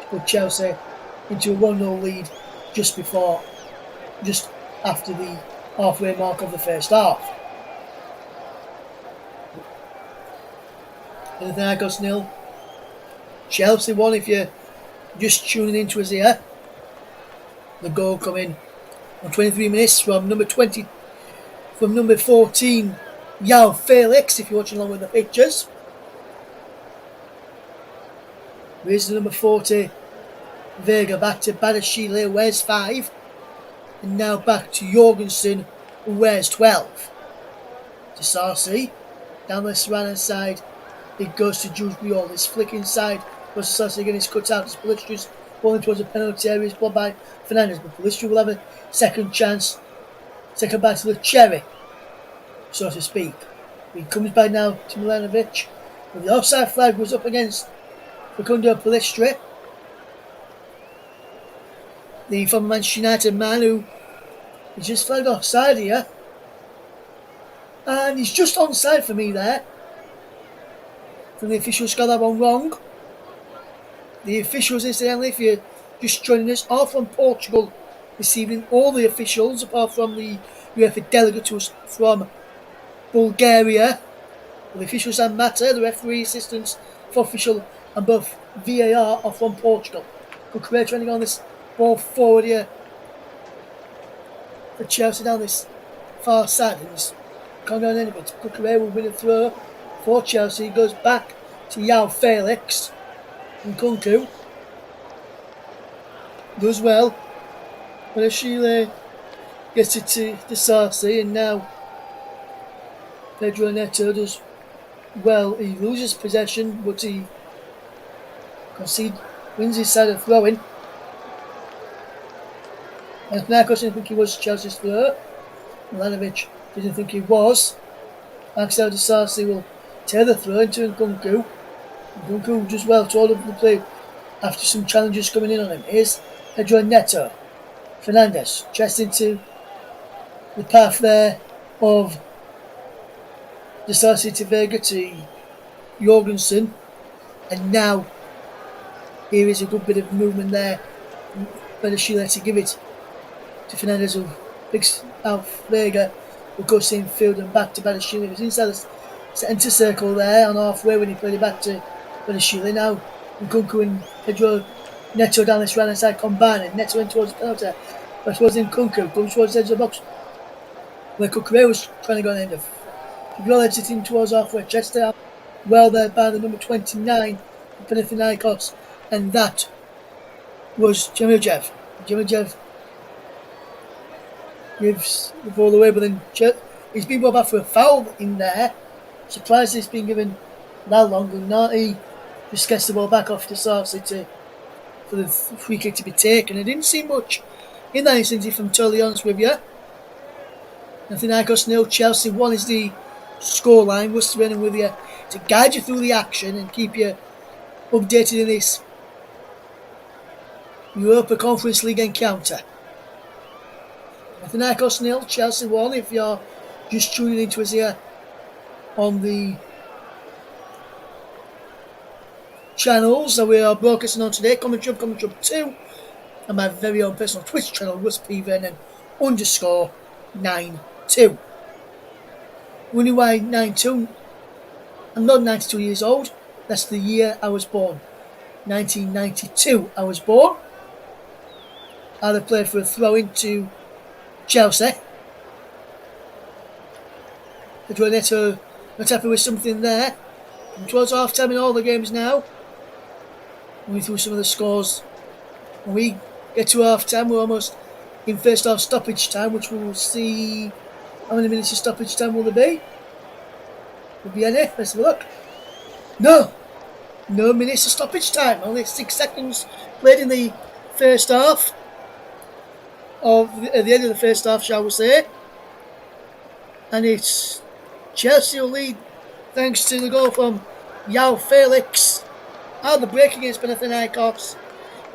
to put Chelsea into a 1-0 lead just after the halfway mark of the first half. Panathinaikos 0, Chelsea 1 if you're just tuning into us here. The goal coming on 23 minutes from number 14, Yao Felix, if you're watching along with the pictures. Here's the number 40, Vega, back to Badashile, who wears 5. And now back to Jorgensen, who wears 12. To Sarsi, down the right-hand side, it goes to Drewsbury Hall. This flick inside goes to Sarsi again, it's cut out as Palistri's falling towards the penalty area, it's blocked by Fernandez, but Palistri will have a second chance, second bite to the cherry, so to speak. He comes back now to Milanovic, but the offside flag was up against Facundo Palistri, the former Manchester United man who is just flagged offside here. And he's just onside for me there. And the officials got that one wrong. The officials, incidentally, if you're just joining us, are from Portugal this evening. All the officials, apart from the UEFA delegate who's from Bulgaria. The officials and matter, the referee, assistants, for official, and both VAR are from Portugal. Good career training on this ball forward here for Chelsea down this far side. And it's can't go on anywhere. Good career will win a throw for Chelsea. Goes back to Yao Felix. And Kunku does well. But Ashile gets it to Sarsi, and now Pedro Neto does well. He loses possession, but he wins his side of throwing. And Panathinaikos didn't think he was Chelsea's throw. Milanovic didn't think he was. Axel de Sarsi will tear the throw into Nkunku. Nkunku does well to hold up the play after some challenges coming in on him. Here's Pedro Neto. Fernandez chest into the path there of de Sarsi to Vega to Jorgensen. And now here is a good bit of movement there. Benashile to give it to Fernandez, who picks out Vega, who goes in field and back to Benashile. He was inside the centre circle there on halfway when he played it back to Benashile. Now Nkunku and Pedro Neto down this right hand side combining. Neto went towards the penalty, but towards Nkunku, comes towards the edge of the box where Kukurea was trying to go on the end of. Well exiting towards halfway, chest out well there by the number 29 Panathinaikos, and that was Jemijev. Jemijev gives the ball away, but then he's been brought back for a foul in there. Surprised he's been given that long, and now he just gets the ball back off to Sarsi for the free kick to be taken. It didn't see much in that instance, if I'm totally honest with you. Panathinaikos 0, Chelsea 1 is the scoreline. We're running with you to guide you through the action and keep you updated in this UEFA Conference League encounter. Panathinaikos 0, Chelsea 1. If you're just tuning into us here on the channels that we are broadcasting on today, Commentary 2, and my very own personal Twitch channel, RussPVN_92. Wondering why 92? I'm not 92 years old. That's the year I was born. 1992 I was born. I had a play for a throw into Chelsea. The Tornado not happy with something there. And towards half time in all the games now. Going through some of the scores. When we get to half time, we're almost in first half stoppage time, which we will see. How many minutes of stoppage time will there be? Will be any? Let's have a look. No minutes of stoppage time. Only 6 seconds played in the first half. At the end of the first half, shall we say. And it's Chelsea will lead thanks to the goal from João Felix. And the break against Panathinaikos.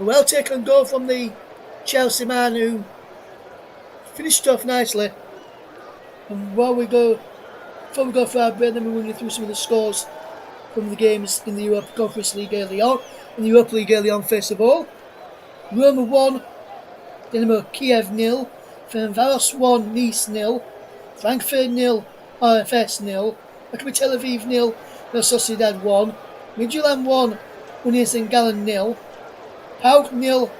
A well taken goal from the Chelsea man who finished off nicely. And before we go for our break, then we'll run you through some of the scores from the games in the UEFA Conference League early on. In the Europa League early on, first of all. Roma 1, Dynamo Kiev 0, Ferencváros 1, Nice 0, Frankfurt 0, RFS 0, Maccabi Tel Aviv 0, Real Sociedad 1, Midtjylland 1, Union St Gallen 0, PAOK 0,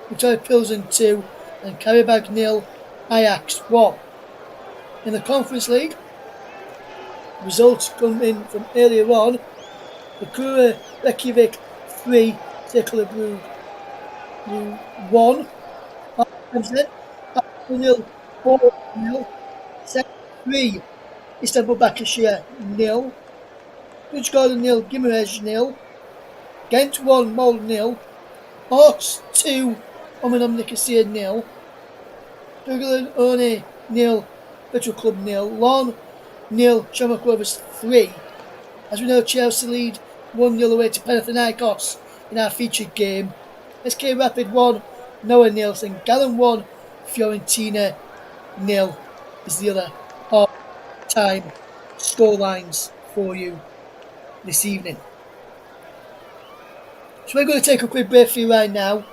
Victoria Pilsen 2, and Karabag 0, Ajax 1. In the Conference League, results come in from earlier on. Bakura Reykjavik 3, Cercle Brugge 1, 0, 4-0, 3, Istanbul Başakşehir 0, Üsküdar 0, Gimenez 0, Ghent 1, Molde 0, Hawks 2, Oman Nicosia 0, Duggan One 0, Petro Club 0, Lon 0, Shamrock Rovers 3. As we know, Chelsea lead 1-0 away to Panathinaikos in our featured game. SK Rapid 1, Noah 0, St Gallen 1, Fiorentina 0 is the other half-time scorelines for you this evening. So we're going to take a quick break for you right now.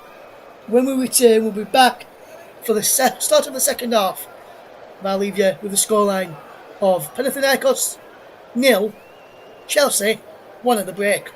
When we return, we'll be back for the start of the second half. And I'll leave you with the scoreline of Panathinaikos 0, Chelsea 1 at the break.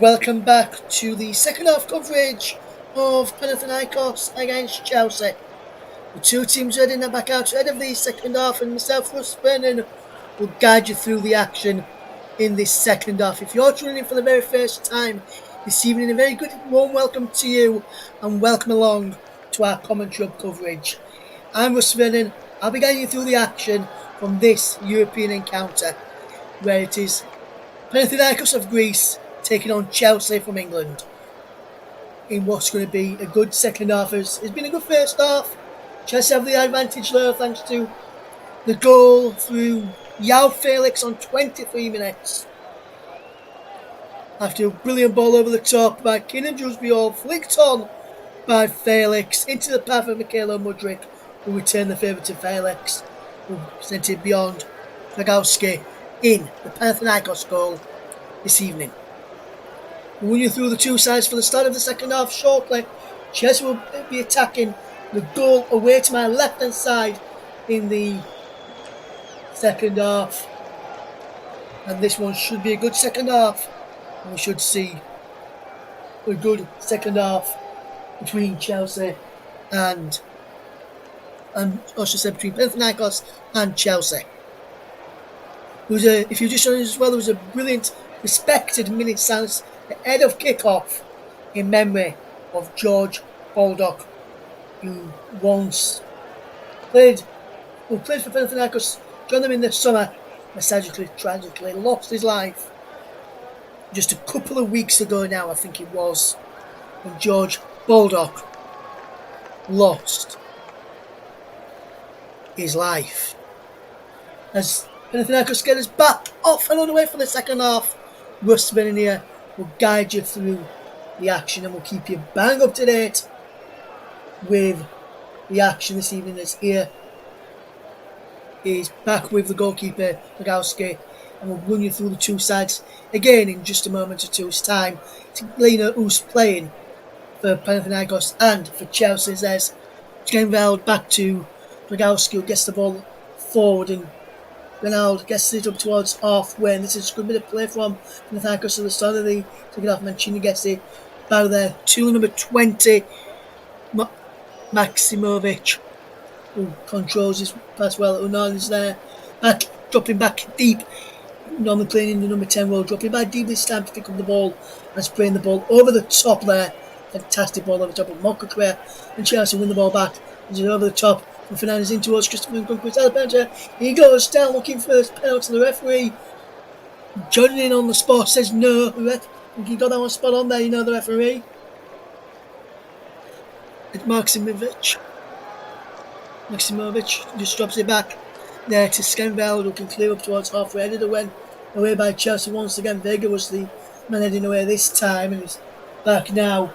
welcome back to the second half coverage of Panathinaikos against Chelsea. The two teams heading back out ahead of the second half, and myself, Russ Vernon, will guide you through the action in this second half. If you're tuning in for the very first time this evening, a very good warm welcome to you and welcome along to our commentary coverage. I'm Russ Vernon. I'll be guiding you through the action from this European encounter, where it is Panathinaikos of Greece taking on Chelsea from England in what's going to be a good second half. It's been a good first half. Chelsea have the advantage there thanks to the goal through João Felix on 23 minutes. After a brilliant ball over the top by Keenan Dewsbury, flicked on by Felix into the path of Mikhailo Mudryk, who returned the favour to Felix, who sent it beyond Dragowski in the Panathinaikos goal this evening. We'll run you through the two sides for the start of the second half shortly. Chelsea will be attacking the goal away to my left-hand side in the second half. And this one should be a good second half. And we should see a good second half between Chelsea and I should say between Panathinaikos and Chelsea. If you just noticed as well, there was a brilliant, respected minute silence ahead of kick-off in memory of George Baldock, who once played for Panathinaikos, joined them in the summer, and tragically lost his life just a couple of weeks ago now, I think it was, when George Baldock lost his life. As Panathinaikos get us back off and on the way for the second half, Russ Vernon here will guide you through the action and will keep you bang up to date with the action this evening. As here is back with the goalkeeper Dragowski, and we'll run you through the two sides again in just a moment or two's time to let you know who's playing for Panathinaikos and for Chelsea. There's Skenveld back to Dragowski, who gets the ball forward, and Ronaldo gets it up towards halfway, and this is a good bit of play from Panathinaikos at the start of the second half. Mancini gets it back there to number 20, Maximovic, who controls his pass well. Unan's there, dropping back deep. Normally playing in the number 10 role, dropping back deep this time to pick up the ball and spraying the ball over the top there. Fantastic ball over the top of Mokokwe, and Chelsea win the ball back. It's over the top. And Fernandez in towards Christopher Nkunku. He goes down looking for his penalty. The referee joining in on the spot says no. I think he got that one spot on there, the referee. It's Maximovic just drops it back there to Skenveld, who can clear up towards halfway. Headed away by Chelsea once again. Vega was the man heading away this time, and he's back now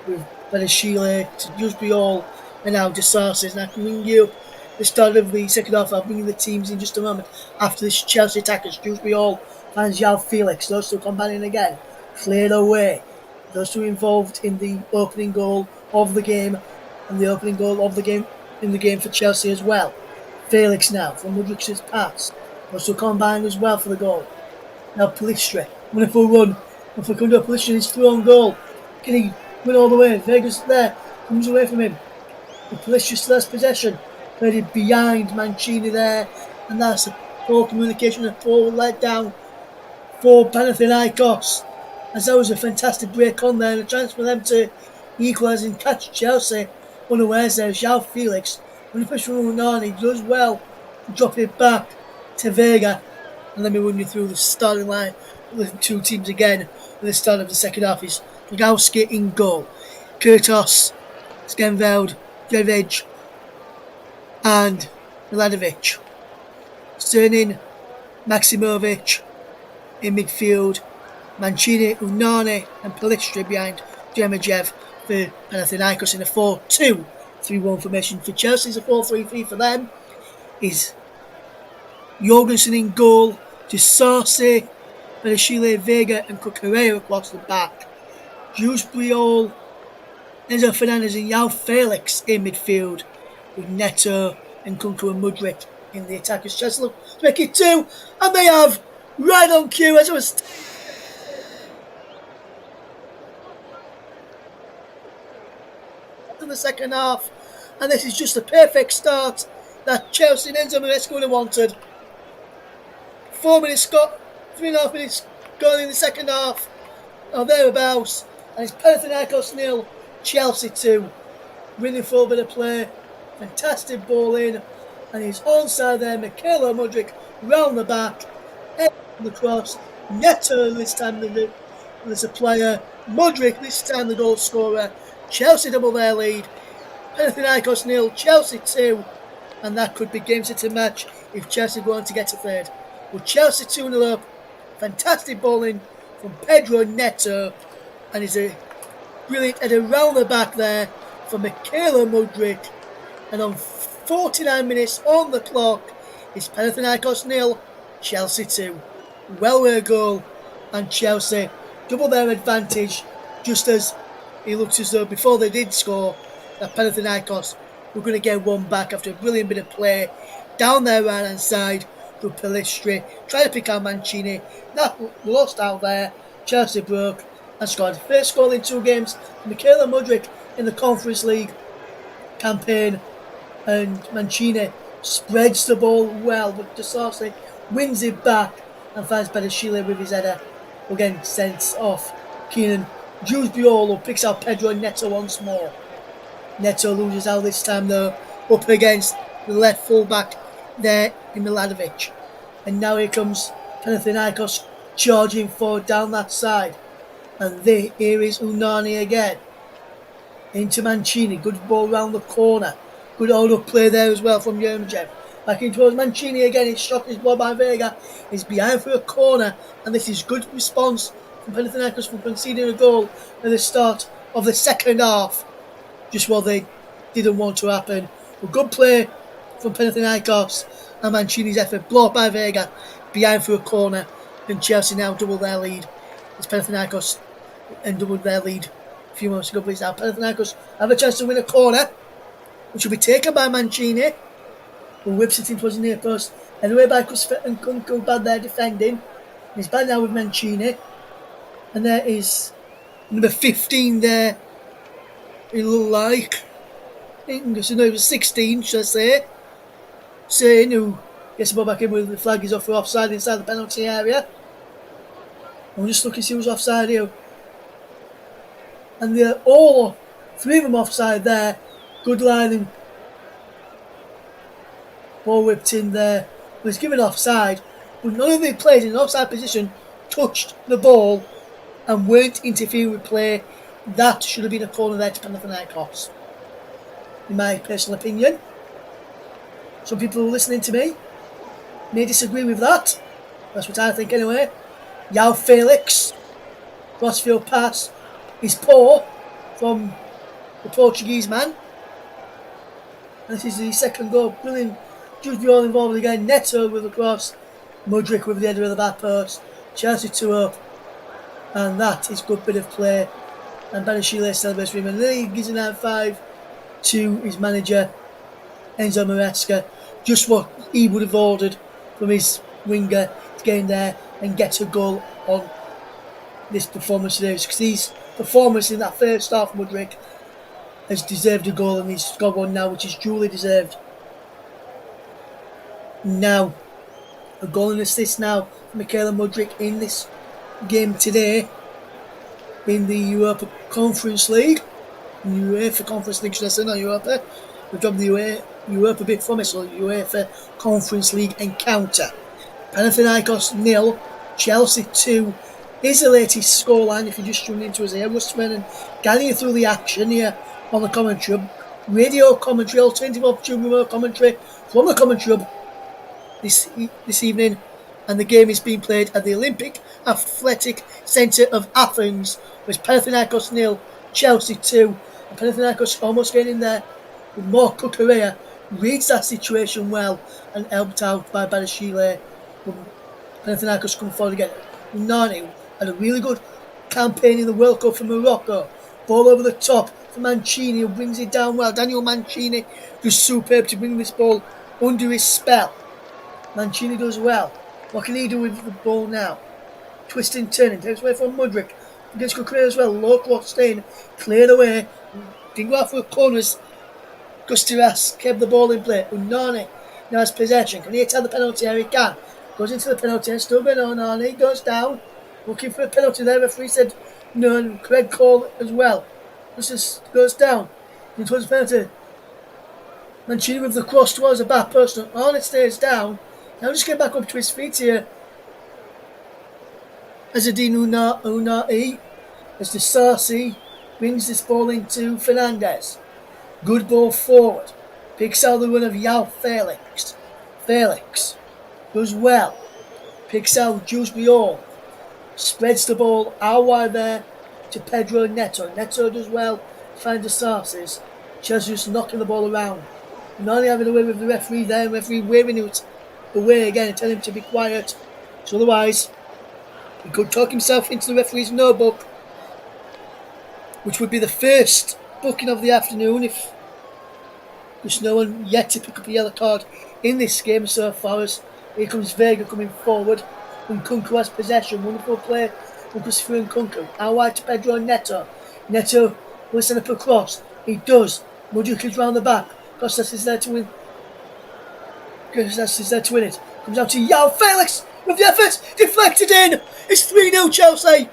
with Benashile to Dewsbury Hall. And now Desarces, and I can bring you the start of the second half. I'll bring you the teams in just a moment. After this Chelsea attackers, Dewsbury Hall finds João Felix. Those two combining again. Cleared away. Those two involved in the opening goal of the game, and the opening goal of the game in the game for Chelsea as well. Felix now from Mudryk's pass. Those two combined as well for the goal. Now Palistri, wonderful run. If we come to Palistri, he's through on goal. Can he win all the way? Vegas there, comes away from him. The Palistri still has possession. Played it behind Mancini there. And that's a poor communication and a poor letdown for Panathinaikos. As that was a fantastic break on there and a chance for them to equalise and catch Chelsea unawares there. João Felix, when he pushes from Unani, he does well to drop it back to Vega. And let me run you through the starting line with the two teams again at the start of the second half. Is Dragowski in goal. Kurtos, Skenveld, Jevic and Milanovic. Sternin, Maximovic in midfield. Mancini, Unani and Palistri behind Djemajev for Panathinaikos in a 4-2-3-1 formation. For Chelsea, it's a 4-3-3 for them. Is Jorgensen in goal, Desarces, Benashile, Vega and Cucurella across the back. Dewsbury Hall, Enzo Fernandez and João Felix in midfield, with Neto and Nkunku and Mudryk in the attackers. Chelsea look to make it 2, and they have right on cue as it was to the second half, and this is just a perfect start that Chelsea and Enzo Maresca would have wanted. 3.5 minutes gone in the second half, or thereabouts, and it's Panathinaikos 0, Chelsea 2. Really full bit of play, fantastic ball in, and he's onside there. Mikhailo Mudryk round the back, the cross. Neto this time there's a player. Mudryk this time the goal scorer. Chelsea double their lead. Panathinaikos 0, Chelsea 2, and that could be game set to match if Chelsea go on to get to third. But Chelsea 2-0 up. Fantastic ball in from Pedro Neto, and he's a brilliant header round the back there for Mikhailo Mudryk, and on 49 minutes on the clock, it's Panathinaikos 0, Chelsea 2. Well-worth goal, and Chelsea double their advantage, just as it looks as though before they did score, that Panathinaikos were going to get one back after a brilliant bit of play down their right-hand side through Pelistri, trying to pick out Mancini. That lost out there. Chelsea broke and scored. First goal in 2 games for Mikhailo Mudryk in the Conference League campaign, and Mancini spreads the ball well, but DeSarce wins it back and finds Badashile with his header. Again, sent off. Keenan Giusbiolo picks out Pedro Neto once more. Neto loses out this time though, up against the left fullback there in Milanovic. And now here comes Panathinaikos charging forward down that side. And here is Unani again. Into Mancini, good ball round the corner. Good hold-up play there as well from Yermajev. Back in towards Mancini again, it's shot his ball by Vega. He's behind for a corner, and this is good response from Panathinaikos for conceding a goal at the start of the second half. Just what they didn't want to happen. But good play from Panathinaikos, and Mancini's effort blocked by Vega, behind for a corner, and Chelsea now double their lead. It's Panathinaikos and doubled their lead a few moments ago, please. Now Panathinaikos have a chance to win a corner, which will be taken by Mancini, who whips it in towards the near post. And away by Kusfet and Kunku, bad there defending. He's bad now with Mancini. And there is number 15 there. It looked like. It was 16, should I say. Saying who gets the ball back in with the flag is off for offside inside the penalty area. I'm just looking to see who's offside here. And they're all 3 of them offside there. Good lining. Ball whipped in there. Was given offside, but none of the players in an offside position touched the ball and weren't interfering with play. That should have been a corner there to Panathinaikos, in my personal opinion. Some people who are listening to me may disagree with that. That's what I think anyway. Yao Felix, crossfield pass is poor from the Portuguese man. And this is the second goal. Brilliant. Giusbiolo involved again. Neto with the cross. Mudryk with the header of the back post. Chelsea 2 up. And that is good bit of play. And Banashile celebrates for him. And then he gives it out 5 to his manager, Enzo Maresca. Just what he would have ordered from his winger to get in there and get a goal on this performance today. Because his performance in that first half, Mudryk, has deserved a goal, and he's got one now, which is duly deserved. Now, a goal and assist now for Mikhailo Mudryk in this game today in the UEFA Conference League. UEFA Conference League, should I say, not Europa. We've dropped the UEFA bit from it, so UEFA Conference League encounter. Panathinaikos 0, Chelsea 2 is the latest scoreline if you're just tuning into us here. Rustman and guiding you through the action here on the commentary. Radio commentary, alternative opportunity remote commentary from the commentary hub this evening, and the game is being played at the Olympic Athletic Centre of Athens, with Panathinaikos 0, Chelsea 2, and Panathinaikos almost getting in there with more Kukurea. Reads that situation well and helped out by Badashile. Panathinaikos come forward again. Nani had a really good campaign in the World Cup for Morocco. Ball over the top for Mancini, who brings it down well. Daniel Mancini just superb to bring this ball under his spell. Mancini does well. What can he do with the ball now? Twisting, turning, takes away from Mudryk. Against Kukurea as well. Low clock staying, cleared away. didn't go out for a corners. Gustiras kept the ball in play. Unani now has possession. Can he attempt the penalty? Here he can. Goes into the penalty and still going on. Unani goes down. Looking for a penalty there. Referee said no, and correct call as well. Just goes down. Into the penalty. Mancini with the cross towards the back person. Arnott stays down. Now just get back up to his feet here. Azadine Unai as the Sarsi brings this ball into Fernandez. Good ball forward. Picks out the run of Yao Felix. Felix goes well. Picks out Jules Biol. Spreads the ball out wide there to Pedro Neto. Neto does well. Finds the Sarsis. Chelsea just knocking the ball around. Not having a way with the referee there. Referee waving it away again and telling him to be quiet. So otherwise, he could talk himself into the referee's notebook, which would be the first booking of the afternoon if there's no one yet to pick up a yellow card in this game so far. As here comes Vega coming forward. Nkunku has possession. Wonderful play from Christopher Nkunku. Out wide to Pedro Neto. Neto will send up a cross. He does. Mudryk is round the back. Kostas is there to win. Kostas is there to win it. Comes out to Yao Felix with the effort. Deflected in. It's 3-0 Chelsea.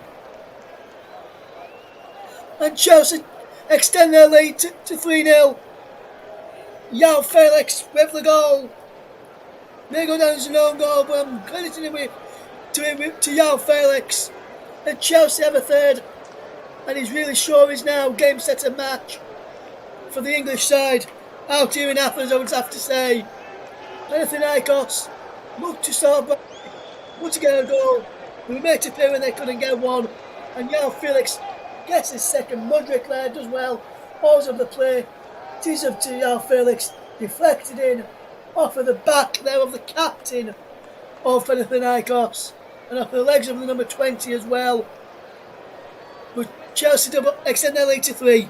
And Chelsea extend their lead to 3-0. Yao Felix with the goal. May go down as an own goal, but I'm crediting him to Yao Felix. And Chelsea have a third. And he's really sure he's now game, set and match for the English side. Out here in Athens, I would have to say. Panathinaikos look to start to get a goal. We made a play when they couldn't get one. And Yao Felix gets his second. Mudryk there does well. Pause of the play. It is up to Yao Felix. Deflected in. Off of the back there of the captain of Panathinaikos. And off the legs of the number 20 as well. But Chelsea extend their lead to 3.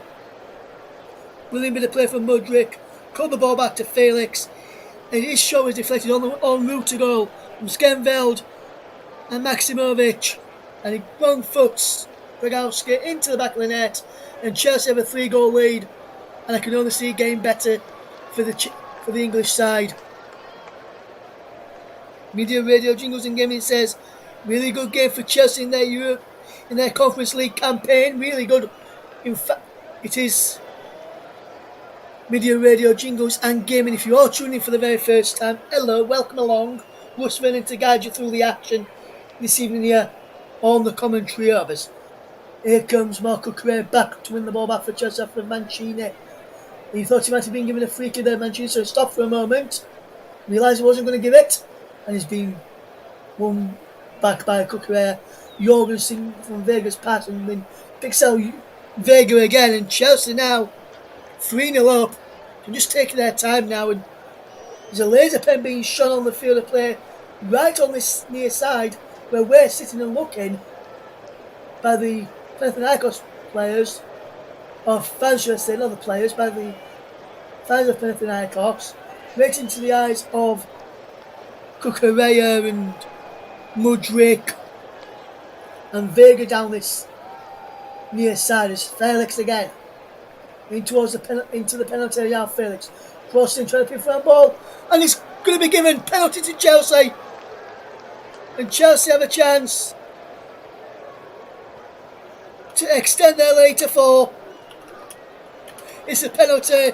Brilliant bit of play from Mudryk. Cut the ball back to Felix. And his shot was deflected en route to goal from Skenveld and Maximovic. And he wrong foots Dragowski into the back of the net. And Chelsea have a 3-goal lead. And I can only see it getting better for the English side. Media Radio Jingles and Gaming says, really good game for Chelsea in their Conference League campaign. Really good. In fact, it is Media Radio Jingles and Gaming. If you are tuning in for the very first time, hello, welcome along. Russ Vernon to guide you through the action this evening here on the commentary of us. Here comes Marco Correa back to win the ball back for Chelsea after Mancini. He thought he might have been given a free kick there, Mancini, so he stopped for a moment. Realised he wasn't going to give it. And he's been won back by Correa. Jorgensen from Vega's pass and then picks out Vega again. And Chelsea now 3-0 up. They're just taking their time now. And there's a laser pen being shot on the field of play right on this near side where we're sitting and looking by the Panathinaikos players, or fans should I say, not the players, by the fans of Panathinaikos, right into the eyes of Kukureya and Mudryk and Vega down this near side. It's Felix again. Into the penalty area, Felix. Crossing, trying to pick for a ball. And it's going to be given penalty to Chelsea. And Chelsea have a chance to extend their lead to 4. It's a penalty.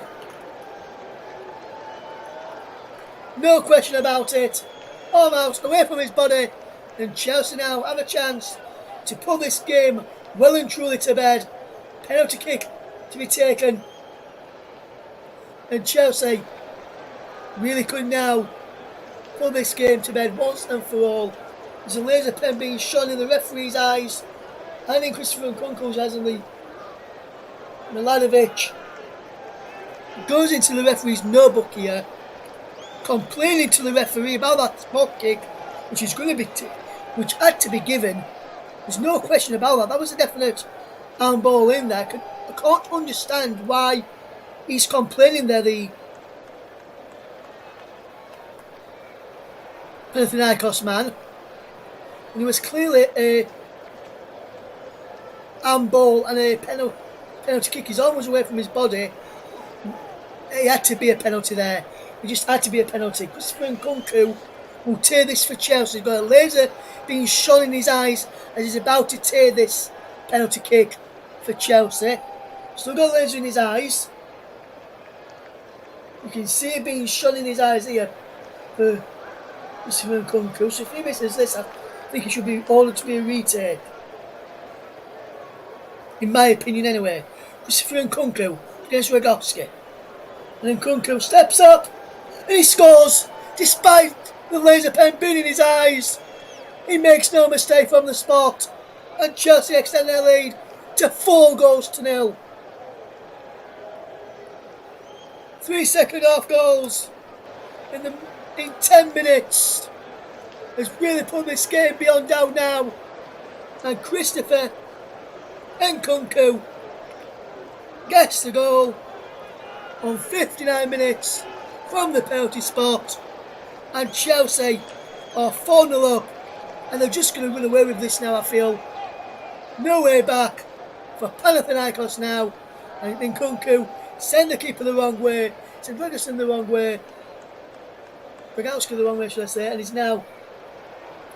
No question about it. Almost away from his body. And Chelsea now have a chance to pull this game well and truly to bed. Penalty kick to be taken. And Chelsea really could now pull this game to bed once and for all. There's a laser pen being shone in the referee's eyes and in Christopher Nkunku's eyes, and the Milanovic goes into the referee's notebook here, complaining to the referee about that spot kick, which is going to be which had to be given. There's no question about that. That was a definite handball in there. I can't understand why he's complaining there, the Panathinaikos man. And it was clearly a handball and a penalty kick. His arm was away from his body. It had to be a penalty there. It just had to be a penalty. Christopher Nkunku will tear this for Chelsea. He's got a laser being shone in his eyes as he's about to tear this penalty kick for Chelsea. Still got a laser in his eyes. You can see it being shone in his eyes here for Christopher Nkunku. So if he misses this, I think he should be ordered to be a retake. In my opinion anyway. Christopher Nkunku against Rogowski. And Nkunku steps up and he scores despite the laser pen being in his eyes. He makes no mistake from the spot. And Chelsea extend their lead to 4-0. 3 second half goals in 10 minutes has really put this game beyond doubt now. And Christopher Nkunku gets the goal on 59 minutes from the penalty spot. And Chelsea are 4-0 up. And they're just going to run away with this now, I feel. No way back for Panathinaikos now. And Nkunku send the keeper the wrong way. Send Ferguson the wrong way. Rogowski the wrong way, should I say. And it's now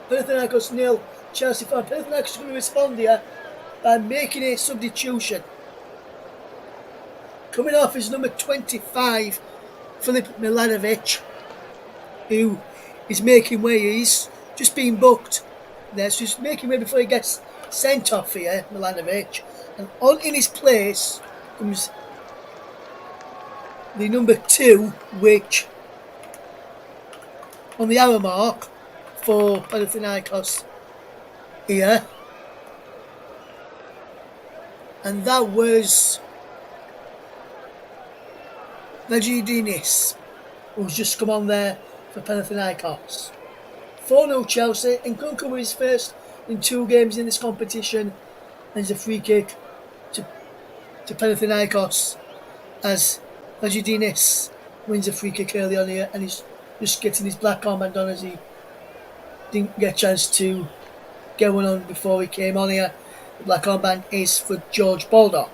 Panathinaikos 0, Chelsea 4. Panathinaikos is going to respond here by making a substitution. Coming off is number 25, Filip Milanovic, who is making way. He's just been booked there, so he's making way before he gets sent off here, Milanovic. And on in his place comes the number 2, which on the hour mark for Panathinaikos here. And that was Vagidinis, who's just come on there for Panathinaikos. 4-0 Chelsea. Nkunku was his first in 2 games in this competition. And it's a free kick to Panathinaikos as Vagidinis wins a free kick early on here, and he's just getting his black armband on as he didn't get a chance to get one on before he came on here. The black armband is for George Baldock.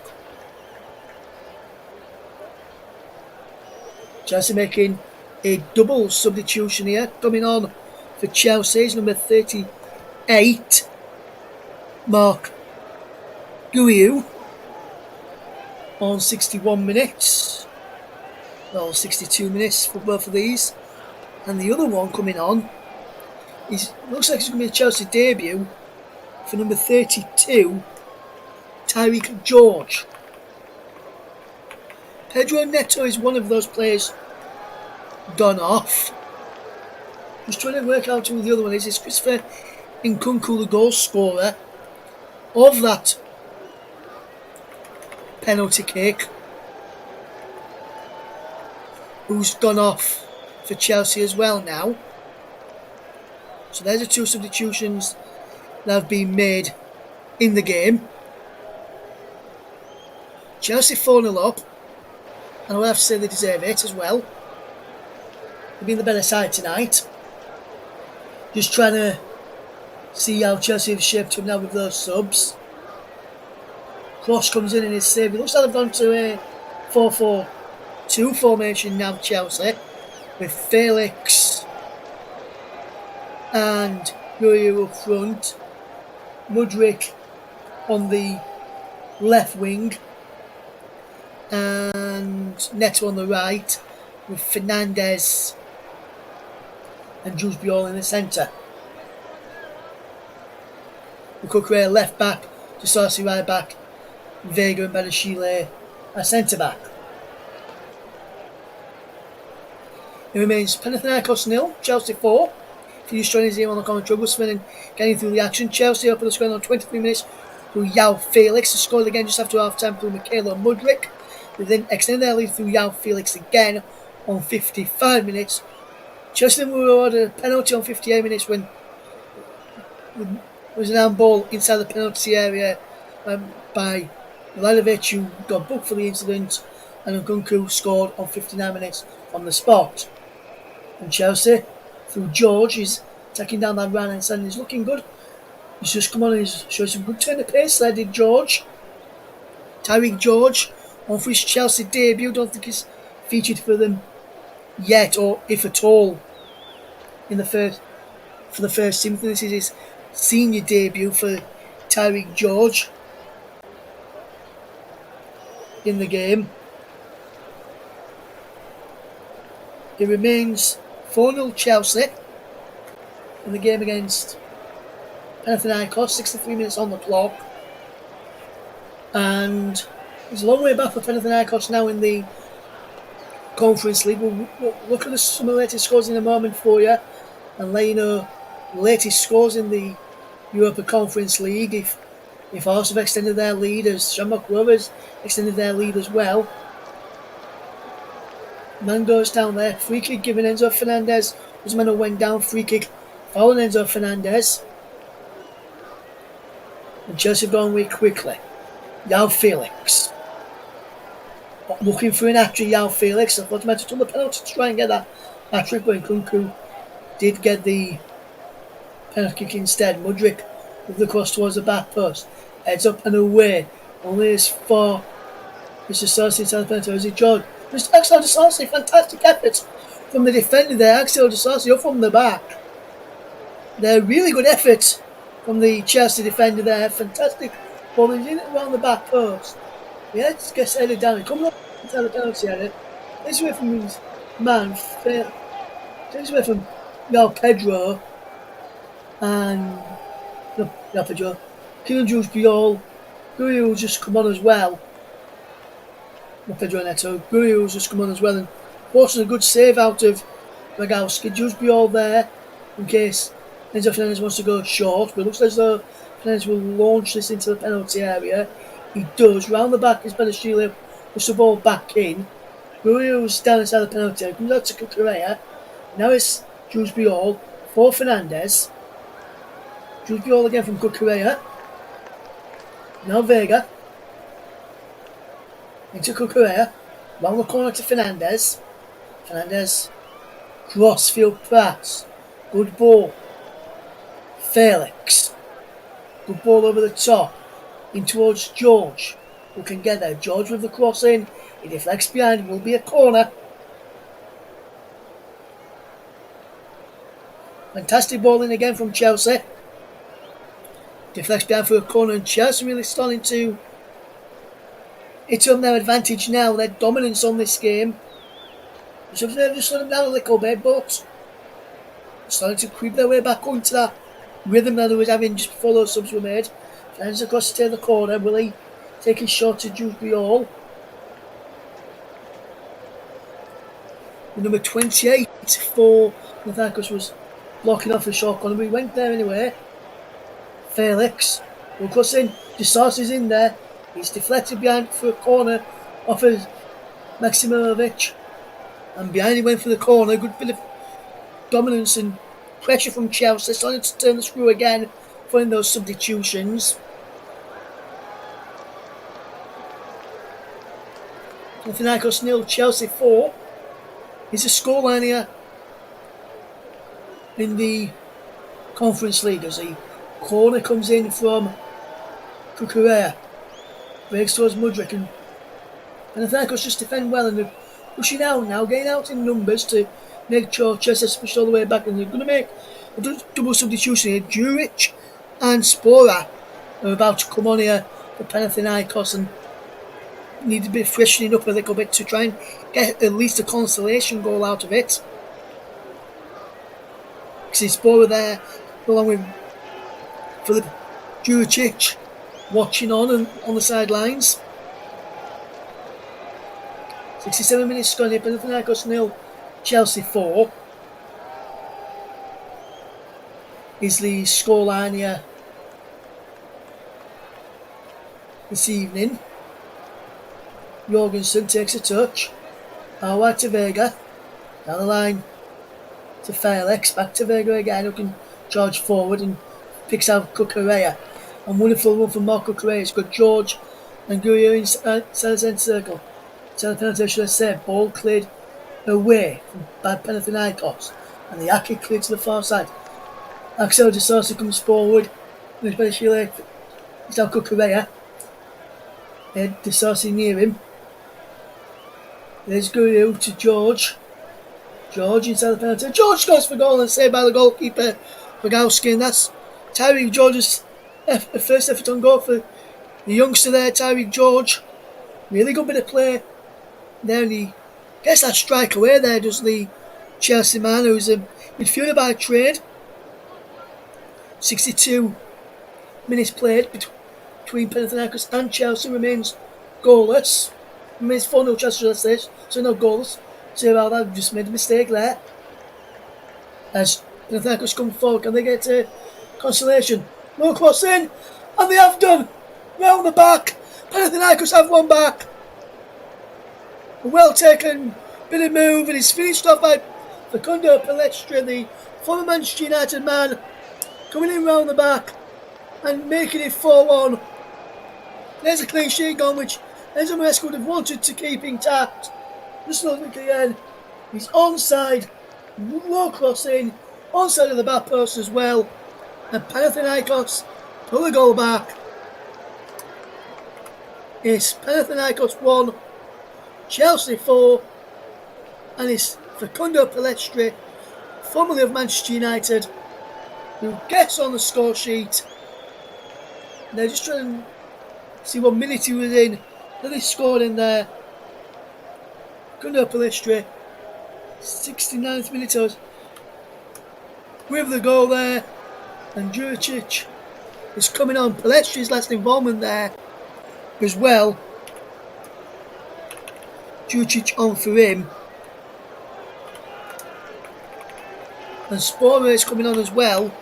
Chelsea making a double substitution here. Coming on for Chelsea is number 38, Mark Guiu, on 61 minutes. Well, 62 minutes for both of these. And the other one coming on looks like it's going to be a Chelsea debut for number 32, Tyreek George. Pedro Neto is one of those players gone off. Just trying to work out who the other one is. It's Christopher Nkunku, the goal scorer of that penalty kick, who's gone off for Chelsea as well now. So there's the 2 substitutions that have been made in the game. Chelsea 4-0 up, and I will have to say they deserve it as well. They've been the better side tonight. Just trying to see how Chelsea have shaped up now with those subs. Cross comes in and is saved. It looks like they've gone to a 4-4-2 formation now, Chelsea, with Felix and Guerrero up front, Mudryk on the left wing, and Neto on the right, with Fernandez and Jules Biol in the centre. Mukokre left back, Disasi right back, Vega and Badashile are centre back. It remains Panathinaikos 0, Chelsea 4. If you're just joining us here on the commentary, Busman and getting through the action. Chelsea up on the score on 23 minutes through Yao Felix, who scored again just after half time through Michaela Mudryk. They then extend their lead through Yao Felix again on 55 minutes. Chelsea were awarded a penalty on 58 minutes when there was an handball inside the penalty area by Milanovic, who got booked for the incident, and Nkunku scored on 59 minutes on the spot. And Chelsea, through George, is attacking down that right hand side and he's looking good. He's just come on and he's showing some good turn of pace there, did George. Tyreek George on for his Chelsea debut. Don't think he's featured for them yet, or if at all, in the first team. This is his senior debut for Tyreek George in the game. It remains 4-0 Chelsea in the game against Panathinaikos, 63 minutes on the clock. And it's a long way back for Panathinaikos now in the Conference League. We'll look at some of the latest scores in a moment for you and let you know the latest scores in the UEFA Conference League. If Arsenal have extended their lead, as Shamrock Rovers extended their lead as well. Man goes down there. Free kick given Enzo Fernandez. Was the man who went down. Free kick foul Enzo Fernandez. And Chelsea have gone away quickly. Yao Felix. Looking for an hat-trick, Yao Felix. I thought he might have done the penalty to try and get that hat-trick, but Nkunku did get the penalty kick instead. Mudryk with the cross towards the back post. Heads up and away. Only as far Mr. Sarsi inside the penalty. Is it George? Mr. Axel de Sarsi, fantastic effort from the defender there. Axel de Sarsi up from the back. They're really good effort from the Chelsea defender there. Fantastic ball in around the back post. Yeah, it gets headed down. He comes up inside the penalty area. Takes away from his man. Takes away from Pedro. And no, Pedro. Kieran Jules Biol. Guri will just come on as well. Not Pedro Neto. Guri will just come on as well. And forcing a good save out of Ragowski. Jules Biol there in case Enzo Fernandez wants to go short. But it looks as though Fernandez will launch this into the penalty area. He does. Round the back is Benashili. Puts the ball back in. Gurio's down inside the penalty area. Comes out to Kukurea. Now it's Jules Biol for Fernandez. Jules Biol again from Kukurea. Now Vega. Into Kukurea. Round the corner to Fernandez. Fernandez. Crossfield pass. Good ball. Felix. Good ball over the top. In towards George. Who can get there? George with the cross in. He deflects behind. Will be a corner. Fantastic ball in again from Chelsea. Deflects behind for a corner. And Chelsea really starting to it's on their advantage now. Their dominance on this game. So they've just slowed them down a little bit. But starting to creep their way back onto that rhythm that they was having just before those subs were made. Fernandez across to the corner. Will he take his shot to Jules Biol? Number 28 for Panathinaikos was blocking off the short corner, but he went there anyway. Felix will cross in. DeSauce is in there. He's deflected behind for a corner. Offers Maximovic. And behind he went for the corner. Good bit of dominance and pressure from Chelsea. Starting to turn the screw again. Following those substitutions. Panathinaikos 0, Chelsea 4. Is a scoreline here in the Conference League as the corner comes in from Kukurea. Breaks towards Mudryk and Panathinaikos just defend well and they're pushing out now, getting out in numbers to make sure Chelsea pushed all the way back, and they're going to make a double substitution here. Juric and Spora are about to come on here for Panathinaikos and need a bit of freshening up a little bit to try and get at least a consolation goal out of it. See Spora there along with Filip Juricic watching on the sidelines. 67 minutes gone here. Panathinaikos 0, Chelsea 4 is the scoreline here this evening. Jorgensen takes a touch. Wide to Vega. Down the line to Felix. Back to Vega again, who can charge forward and picks out Kukurea. And wonderful one from Marco Correa. It's got George and Guerrero inside the centre circle. Centre penalty, should I say. Ball cleared away from bad Panathinaikos. And the Aki cleared to the far side. Axel de Sousa comes forward. It's now Kukurea. Ed Disasi near him. There's Guru to George. George inside the penalty. George scores for goal and saved by the goalkeeper, Bogowski, and that's Tyreek George's first effort on goal for the youngster there, Tyreek George. Really good bit of play there, and he gets that strike away there, does the Chelsea man, who's a midfielder by trade. 62 minutes played between Panathinaikos and Chelsea, remains goalless. Remains 4-0 Chelsea at stage, so no goals. So about that, just made a mistake there. As Panathinaikos come forward, can they get to consolation? No cross in, and they have done. Round the back, Panathinaikos have one back. A well taken bit of move, and it's finished off by Facundo Palestra, the former Manchester United man, coming in round the back and making it 4-1. There's a clean sheet gone, which Enzo Maresca would have wanted to keep intact. Just look again. He's onside, low cross in, onside of the back post as well. And Panathinaikos pull the goal back. It's Panathinaikos 1, Chelsea 4, and it's Facundo Palestra, formerly of Manchester United, who gets on the score sheet. They're just trying to see what minute he was in. Then they scored in there. Facundo Palestra, 69th minute with the goal there, and Juricic is coming on. Palestri's last involvement there as well. Juricic on for him, and Spora is coming on as well,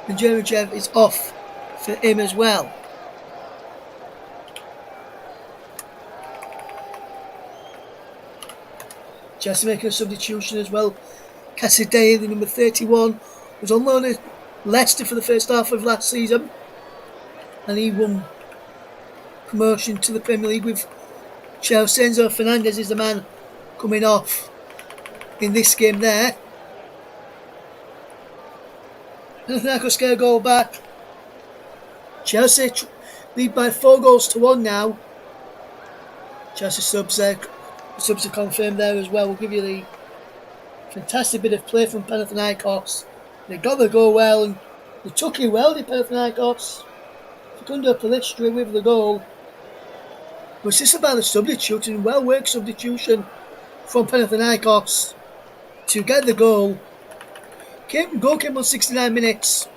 and Jerichev is off for him as well. Chelsea making a substitution as well. Casadei, the number 31, was on loan at Leicester for the first half of last season, and he won promotion to the Premier League with Chelsea. Enzo Fernandez is the man coming off in this game there. Panathinaikos get a goal back. Chelsea lead by 4-1 now. Chelsea subs are confirmed there as well. We'll give you the fantastic bit of play from Panathinaikos. They got the goal well, and they took it well, the Panathinaikos. Facundo Palestra with the goal. But it's just about the substitution, well-worked substitution from Panathinaikos to get the goal. Goal came on 69 minutes.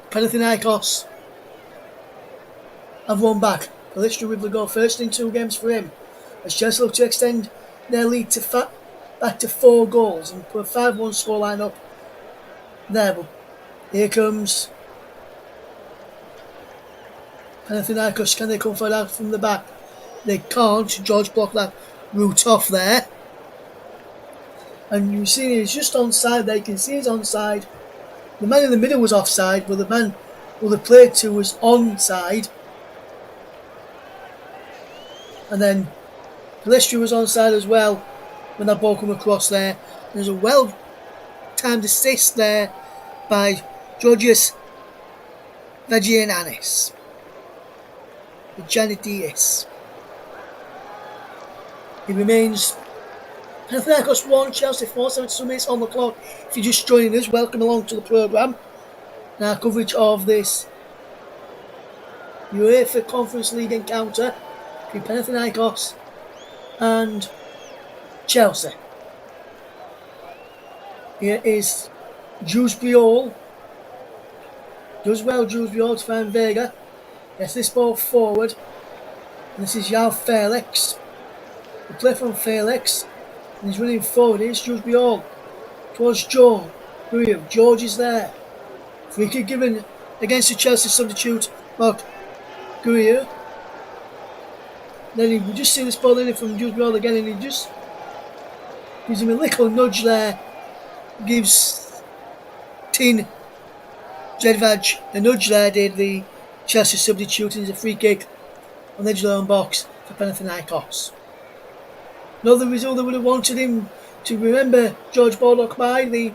Panathinaikos have won back. Palestra with the goal, first in 2 games for him, as Chelsea look to extend their lead to back to 4 goals and put a 5-1 scoreline up there. But here comes Panathinaikos. Can they come forward out from the back? They can't. George blocked that route off there. And you see he's just onside there. You can see he's onside. The man in the middle was offside, but the man who they played to was onside. And then Palestra was onside as well when that ball came across there. There's a well-timed assist there by Georgios Vagiananis. Janidis. It remains Panathinaikos 1, Chelsea 4, 72 minutes on the clock. If you're just joining us, welcome along to the programme and our coverage of this UEFA Conference League encounter between Panathinaikos and Chelsea. Here is Jules Briol. Does well, Jules Briol, to find Vega. Gets this ball forward. And this is João Felix. The play from Felix. And he's running forward. Here's Jules Briol towards George. George is there. Free kick given against the Chelsea substitute, Mark Gurrier. Then we just see this ball in from Jules Briol again, and he just gives him a little nudge there. Gives Tin Jedvaj a nudge there, did the Chelsea substitute, and it's a free kick on the edge of their own box for Panathinaikos. Another result that would have wanted him to remember George Baldock by the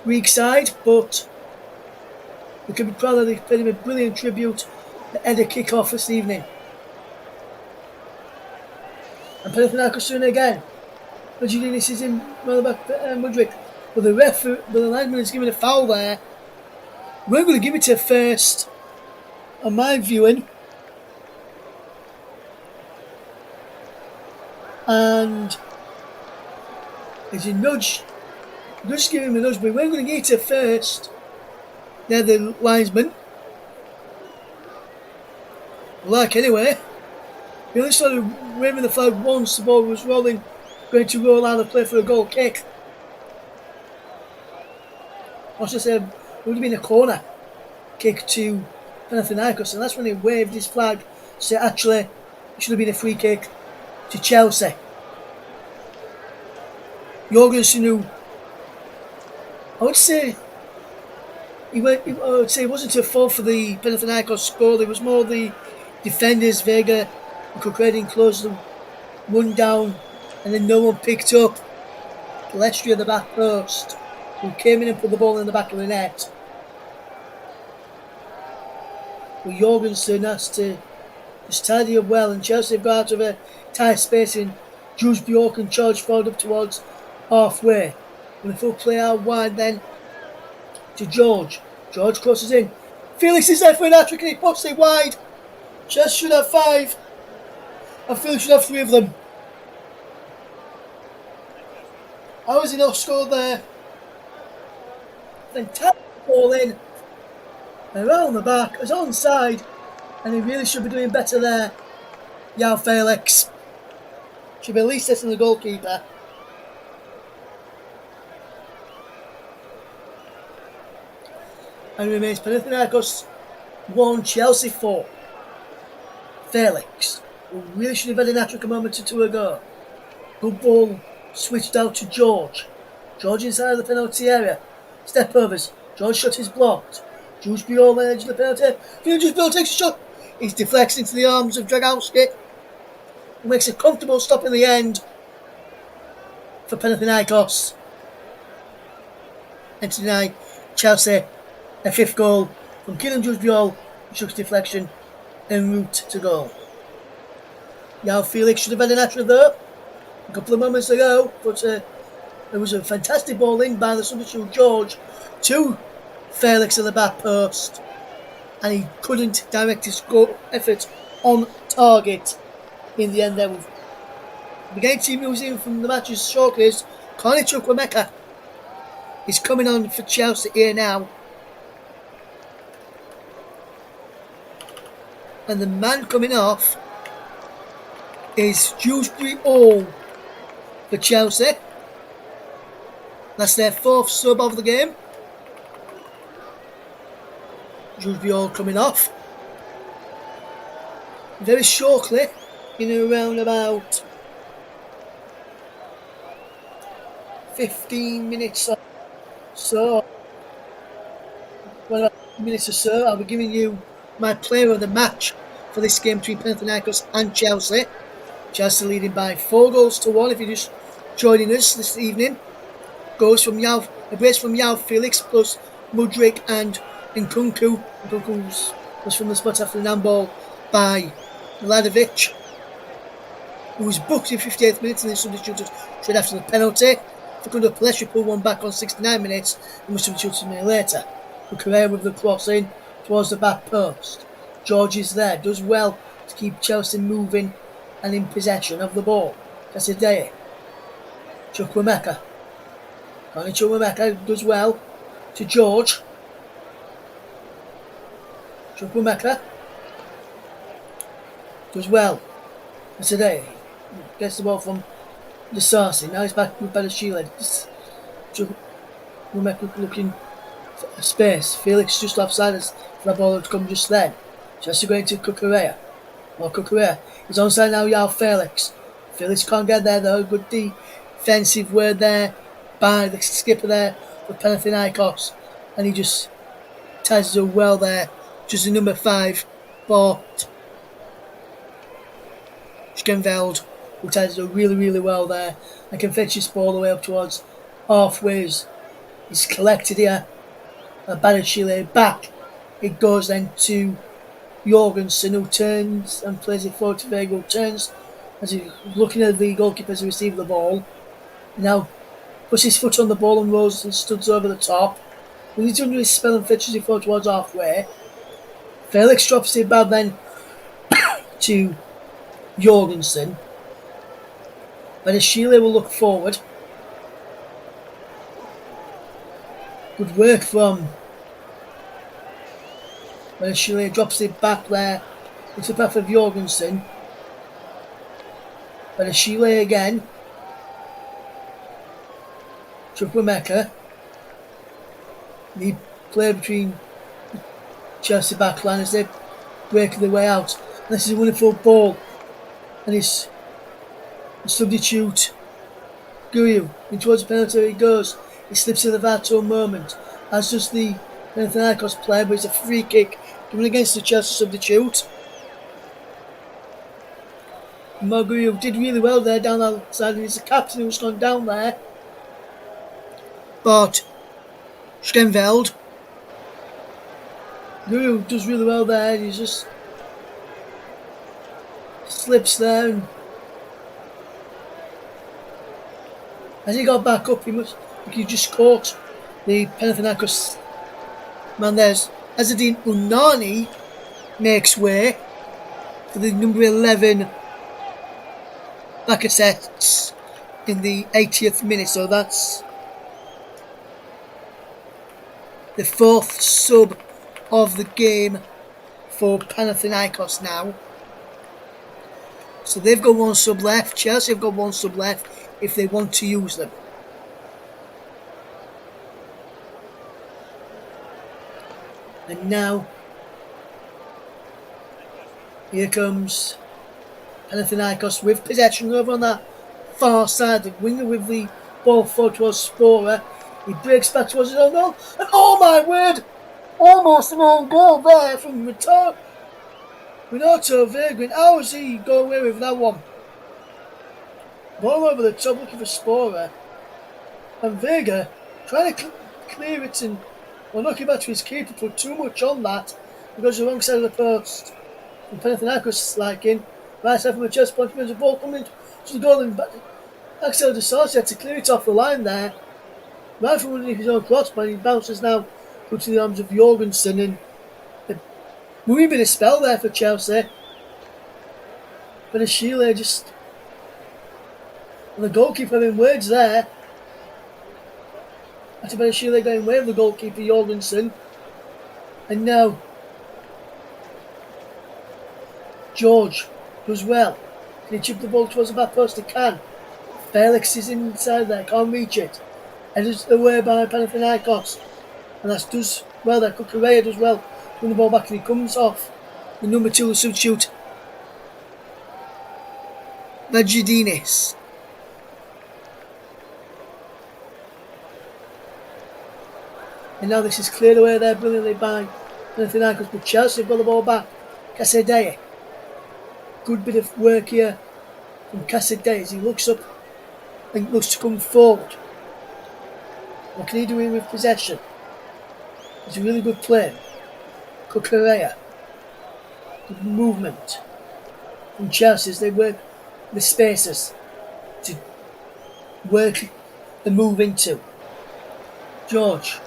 weak side, but We can be proud that they paid him a brilliant tribute at the kick-off this evening. And Panathinaikos doing it again. Rodriguez is in back Mudryk. But the linesman is giving a foul there. We're going to give it to first, on my viewing. And there's a nudge. Just give him a nudge, but we're going to get it to first. They're the linesman. Like anyway. He only started waving the flag once the ball was rolling, going to roll out of play for a goal kick. I should say, it would have been a corner kick to Panathinaikos, and that's when he waved his flag. So actually, it should have been a free kick to Chelsea. Jorgensen, who I would say it wasn't a fault for the Panathinaikos score. It was more the defenders, Vega and Kukuredin closed the one down, and then no one picked up Gillespie at the back post, who came in and put the ball in the back of the net. But Jorgensen has to just tidy up well, and Chelsea have got out of a tight space, and Jules Bjork and charge forward up towards halfway. And the full play out wide then to George. George crosses in. Felix is there for an hat-trick and he puts it wide. Chelsea should have 5. And Felix should have 3 of them. How has he not scored there? Fantastic ball in. Around the back, it's onside, and he really should be doing better there. Yao Felix should be at least testing the goalkeeper. And remains Panathinaikos 1, Chelsea 4. Felix, who really should have had an hat-trick a moment or two ago. Good ball switched out to George. George inside of the penalty area. Step overs. George shot is blocked. Jules Biol on the edge of the penalty. Jules Biol takes a shot. He deflects into the arms of Dragowski. Who makes a comfortable stop in the end for Panathinaikos. And tonight, Chelsea, a 5th goal from Kylian Jules Biol, Chuck's deflection en route to goal. Yao Felix should have had an hat-trick there a couple of moments ago, but there was a fantastic ball in by the substitute George to Felix at the back post, and he couldn't direct his effort on target in the end there. The game team who was in from the match's shortlist, Connie Chukwuemeka, is coming on for Chelsea here now. And the man coming off is Dewsbury Hall for Chelsea. That's their 4th sub of the game. Dewsbury Hall coming off. Very shortly, in around about 15 minutes or so. Well, about minutes or so, I'll be giving you my player of the match for this game between Panathinaikos and Chelsea. Chelsea leading by 4 goals to 1 if you're just joining us this evening. Goals from a brace from Yao Felix plus Mudryk and Nkunku. Nkunku was from the spot after an handball by Mladovic, who was booked in 58th minutes and then substituted straight after the penalty. Facundo Pelestri pulled one back on 69 minutes and was substituted a minute later. Kukurea with the cross in towards the back post. George is there, does well to keep Chelsea moving and in possession of the ball. Casadei. Chukwuemeka. Connie Chukwuemeka does well to George. Chukwuemeka does well. Casadei gets the ball from the Sarsi. Now he's back with Badashile. Chukwuemeka looking for space. Felix just offside us for the ball to come just then. Chelsea going to Kukurea. Well, Kukurea is onside now. Yao Felix. Felix can't get there though. Good defensive word there by the skipper there for Panathinaikos, and he just ties it up well there. Just the number 5 for Schkenveld, who ties it up really well there and can fetch his ball all the way up towards halfway. He's collected here. Badashile back It goes then to Jorgensen, who turns and plays it forward to Vega, who turns as he's looking at the goalkeeper as he receives the ball. Now puts his foot on the ball and rolls and studs over the top. When he's under his spell and fetches it forward towards halfway, Felix drops it back then to Jorgensen. Benashile will look forward. Good work from Benashile, drops it back there into the path of Jorgensen. Benashile again. Chukwuemeka. The play between Chelsea backline as they break their way out. And this is a wonderful ball. And it's a substitute. Guryu in towards the penalty he goes. He slips in the Vato moment. As does the Panathinaikos player, but it's a free kick given against the Chelsea substitute. Guryu did really well there down that side, and it's the captain who's gone down there. But Stenveld. Guryu does really well there, he just slips there, and as he got back up, he just caught the Panathinaikos man. There's Azzedine Unani makes way for the number 11 Bakasetas in the 80th minute, so that's the fourth sub of the game for Panathinaikos now. So they've got one sub left. Chelsea have got one sub left if they want to use them. And now here comes Panathinaikos with possession over on that far side. The winger with the ball forward towards Spora. He breaks back towards his own goal. And oh my word! Almost an own goal there from Renato Vagrant. How has he got away with that one? Ball over the top looking for Spora. And Vega trying to clear it and knocking back to his keeper, put too much on that. He goes to the wrong side of the post. And Panathinaikos liking. Right side from the chest point, the ball coming to the goal and Axel de Sarsi had to clear it off the line there. Right from underneath his own crossbar, he bounces now to the arms of Jorgensen, and a wee bit of spell there for Chelsea. But Ashile just, and the goalkeeper having words there. After Benashile going away with the goalkeeper Jorgensen. And now George does well. Can he chip the ball towards the back post? He can. Felix is inside there, can't reach it. Headed away by Panathinaikos. And that does well there. Kukureya does well. Win the ball back and he comes off the number 2 substitute Vagidinis. And now this is cleared away there brilliantly by Panathinaikos, but Chelsea have got the ball back. Casadei. Good bit of work here from Casadei as he looks up and looks to come forward. What can he do with possession? It's a really good play. Kukureya. Good movement from Chelsea as they work the spaces to work the move into. George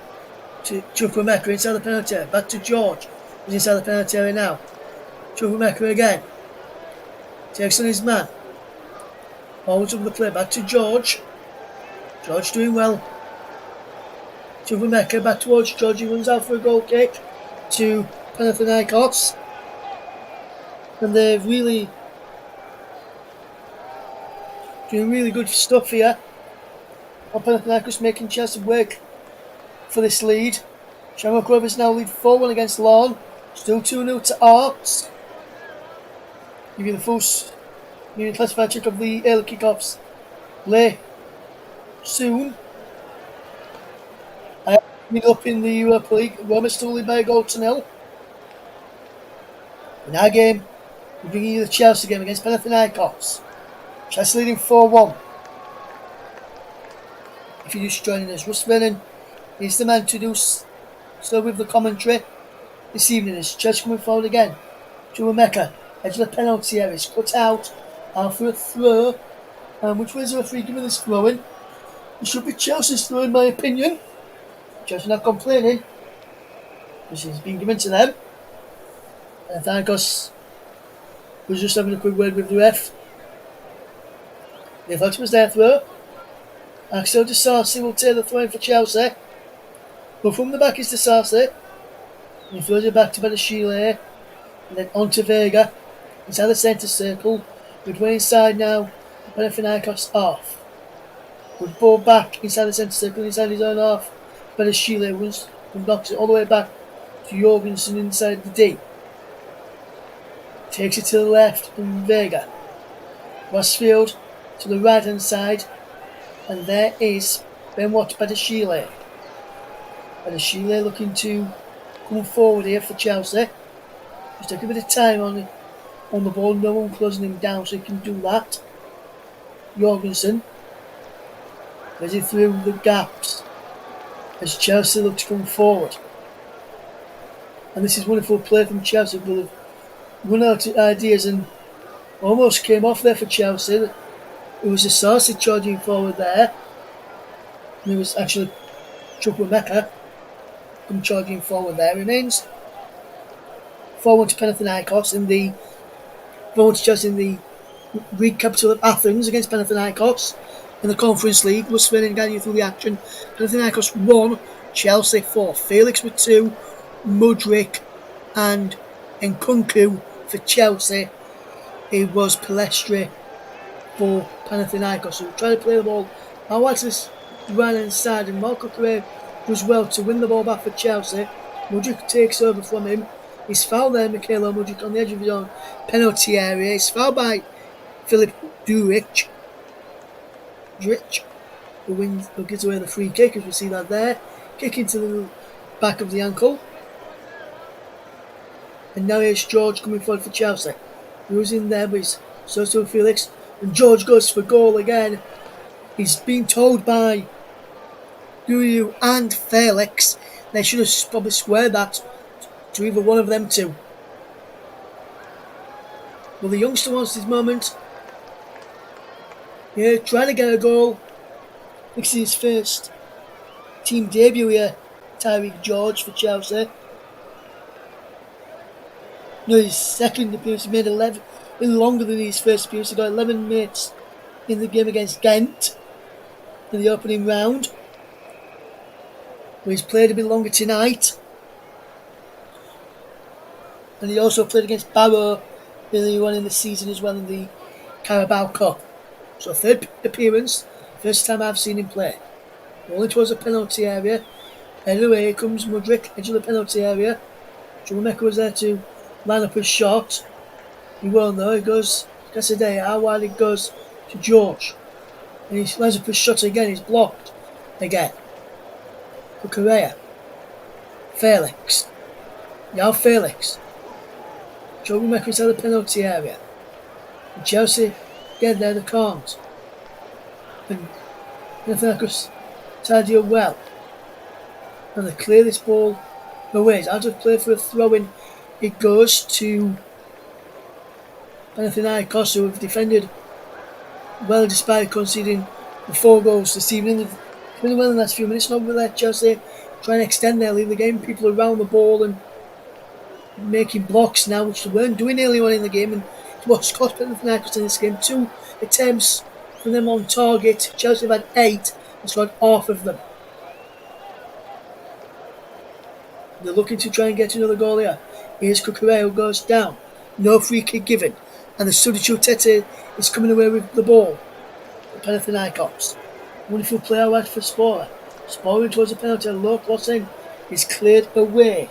to Chukwuemeka inside the penalty area. Back to George. He's inside the penalty area now. Chukwuemeka again. Takes on his man. Forwards up the play. Back to George. George doing well. Chukwuemeka back towards George. He runs out for a goal kick to Panathinaikos. And they're really doing really good stuff here. Panathinaikos making Chelsea work for this lead. Shamrock Rovers now lead 4-1 against Lawn. Still 2-0 to Arts. Give you the full classified check of the early kickoffs. Play soon. Up in the Europa League. Roma still lead by a goal to 0. In our game, we're bringing you the Chelsea game against Panathinaikos. Chelsea leading 4-1. If you're just joining us, Russ Vernon is the man to do so with the commentary. this evening is Chelsea coming forward again. Mecca, edge of the penalty area, is cut out for a throw. Which way is the referee giving this throw in? It should be Chelsea's throw in my opinion. Chelsea not complaining. This has been given to them. And Panathinaikos was just having a quick word with the ref. They thought it was their throw. Axel De Sarsi will take the throw in for Chelsea. But from the back is De Sarsi. And he throws it back to Badashile. And then on to Vega. Inside the centre circle. Midway inside now. Panathinaikos off. Good ball back inside the centre circle. Inside his own half. Badashile runs and knocks it all the way back to Jorgensen inside the D. Takes it to the left and Vega. Rossfield to the right hand side. And there is Benoit Badashile. Badashile looking to come forward here for Chelsea. Just take a bit of time on the ball. No one closing him down so he can do that. Jorgensen. Ready through the gaps as Chelsea look to come forward. And this is wonderful play from Chelsea. But run out of ideas and almost came off there for Chelsea. It was a Sarsi charging forward there. And it was actually Chukwuemeka come charging forward there. Remains forward to Panathinaikos in the forward to Chelsea in the Greek capital of Athens against Panathinaikos in the Conference League. Was spinning guiding you through the action. Panathinaikos 1, Chelsea 4. Felix with 2, Mudryk and Nkunku for Chelsea. It was Palestri for Panathinaikos, who tried to play the ball out to this right hand side, and Marco Correa does well to win the ball back for Chelsea. Mudryk takes over from him. He's fouled there, Mikhailo Mudryk, on the edge of his own penalty area. He's fouled by Filip Duric, who gives away the free kick, as we see that there. Kick into the back of the ankle. And now here's George coming forward for Chelsea. He was in there, but he's so Felix. And George goes for goal again. He's been told by Guru and Felix they should have probably squared that to either one of them two. But the youngster wants his moment. Yeah, trying to get a goal. This is his first team debut here, Tyreek George for Chelsea. No, his second appearance. He made 11, a little longer than his first appearance. He got 11 minutes in the game against Ghent in the opening round. But he's played a bit longer tonight. And he also played against Barrow earlier on in the season as well in the Carabao Cup. So third appearance, first time I've seen him play. Rolling towards the penalty area. Anyway, here comes Mudryk, edge of the penalty area. Chukwuemeka was there to line up his shot. He won't though. It goes Casadei. How wide it goes to George. And he lines up his shot again. He's blocked again. For Correa. Felix. Now Felix. Chukwuemeka inside the penalty area. And Chelsea get there, they can't. And Panathinaikos tidy up well. And they clear this ball away. It's out of play for a throw-in. It goes to Panathinaikos, who have defended well despite conceding the 4 goals this evening. They've been well in the last few minutes. Not let Chelsea try and extend their lead in the game. People around the ball and making blocks now, which they weren't doing early on in the game. And what's cost Panathinaikos in this game? 2 attempts from them on target. Chelsea have had 8 and scored half of them. They're looking to try and get another goal here. Here's Kukurea who goes down. No free kick given. And the substitute Tete is coming away with the ball. Panathinaikos. Wonderful play out for Spora. Spora towards the penalty. Low crossing is cleared away.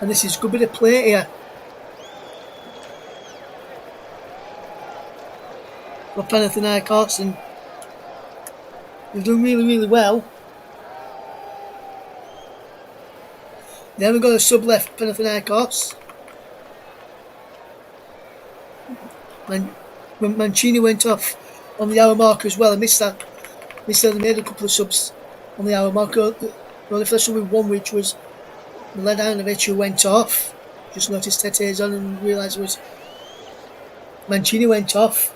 And this is a good bit of play here. For Panathinaikos, and they've done really, really well. They haven't got a sub left, Panathinaikos. And Mancini went off on the hour marker as well. I missed that. They made a couple of subs on the hour mark. The only first one with one, which was Mladenovic, who went off. Just noticed Tete's on and realised it was Mancini went off,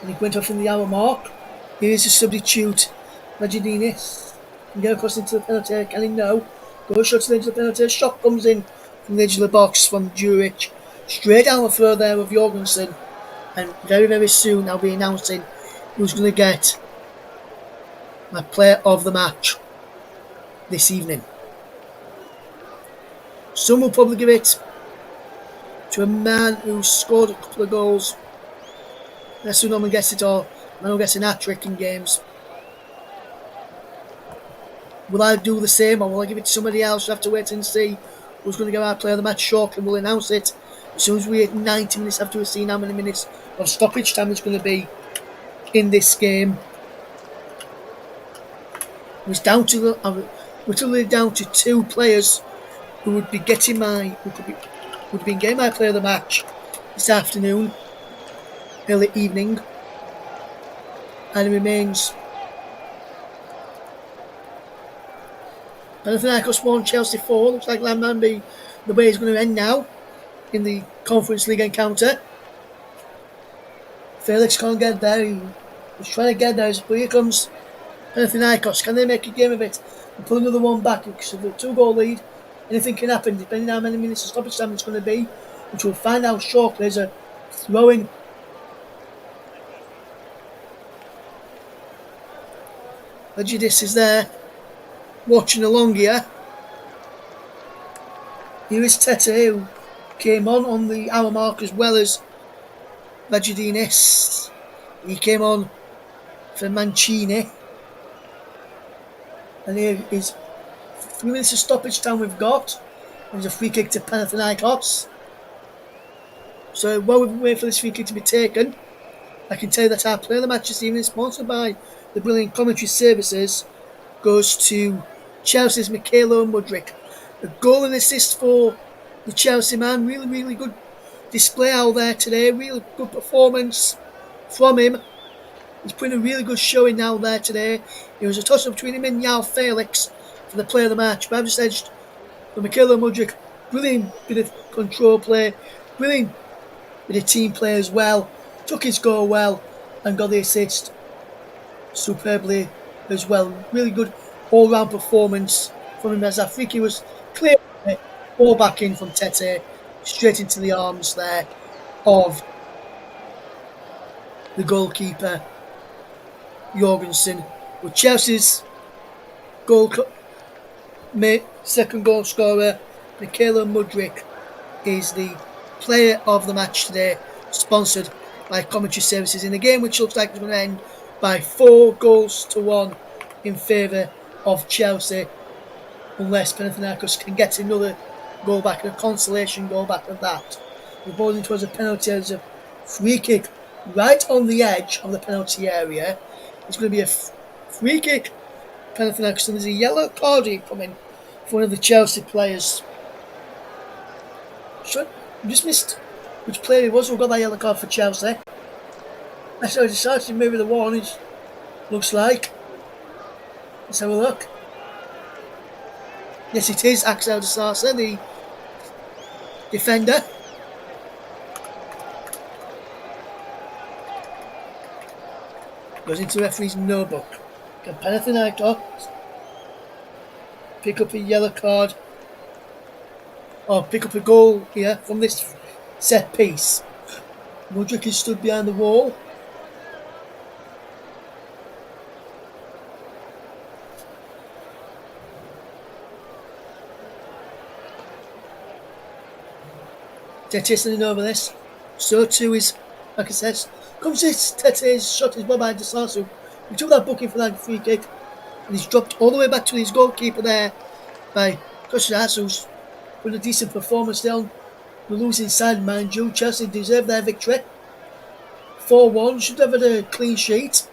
and he went off in the hour mark. Here is a substitute, Magidines. Can get across into the penalty area, can he? No. Goes shot to the edge of the penalty area. Shot comes in from the edge of the box from Juric. Straight down the throw there of Jorgensen. And very, very soon I'll be announcing who's going to get my player of the match this evening. Some will probably give it to a man who scored a couple of goals. That's who normally gets it all. Man who gets an hat-trick in games. Will I do the same, or will I give it to somebody else? We'll have to wait and see who's going to get our player of the match shortly. We'll announce it as soon as we hit 90 minutes after we've seen how many minutes of stoppage time it's going to be in this game. It's down to literally down to two players who would be getting would be getting my player of the match this afternoon, early evening, and it remains Panathinaikos 1, Chelsea 4. Looks like that might be the way it's going to end now in the Conference League encounter. Felix can't get there. He was trying to get there, but here comes Panathinaikos. Can they make a game of it and pull another one back? Because of the 2-goal lead, anything can happen depending on how many minutes of stoppage time it's going to be, which we'll find out shortly. There's a throw-in. Legidis is there, watching along here. Here is Tete, who came on the hour mark as well as Vagidinis. He came on for Mancini. And here is 3 minutes of stoppage time we've got. There's a free kick to Panathinaikos. So while we wait for this free kick to be taken, I can tell you that our player of the match this evening, sponsored by the brilliant commentary services, goes to Chelsea's Mikhailo Mudryk. A goal and assist for the Chelsea man. Really, really good display out there today. Really good performance from him. He's putting a really good showing out there today. It was a toss-up between him and João Felix for the player of the match. But I've just edged for Mikhailo Mudryk. Brilliant bit of control play. Brilliant bit of team play as well. Took his goal well and got the assist superbly as well. Really good all-round performance from him as that free kick was clear. Ball back in from Tete, straight into the arms there of the goalkeeper Jorgensen. With Chelsea's second goal scorer, Mikhailo Mudryk, is the player of the match today, sponsored by commentary services in a game which looks like it's going to end by 4-1 in favour of Chelsea, unless Panathinaikos can get another goal back, a consolation goal back of that. The ball in towards a penalty. There's a free kick right on the edge of the penalty area. It's going to be a free kick, Panathinaikos, and there's a yellow card coming for one of the Chelsea players. I just missed which player it was who got that yellow card for Chelsea. So I decided maybe the warning looks like. Let's have a look. Yes, it is Axel de Sarsa, the defender. Goes into the referee's notebook. Can Panathinaikos pick up a yellow card or pick up a goal here from this set piece? Mudryk is stood behind the wall. Tete's standing over this. So too is, like I said, comes this Tete's shot is well by Desasu. He took that booking for that free kick, and he's dropped all the way back to his goalkeeper there by Kostas, who's put a decent performance down the losing side, mind you. Chelsea deserve their victory. 4-1, should have had a clean sheet,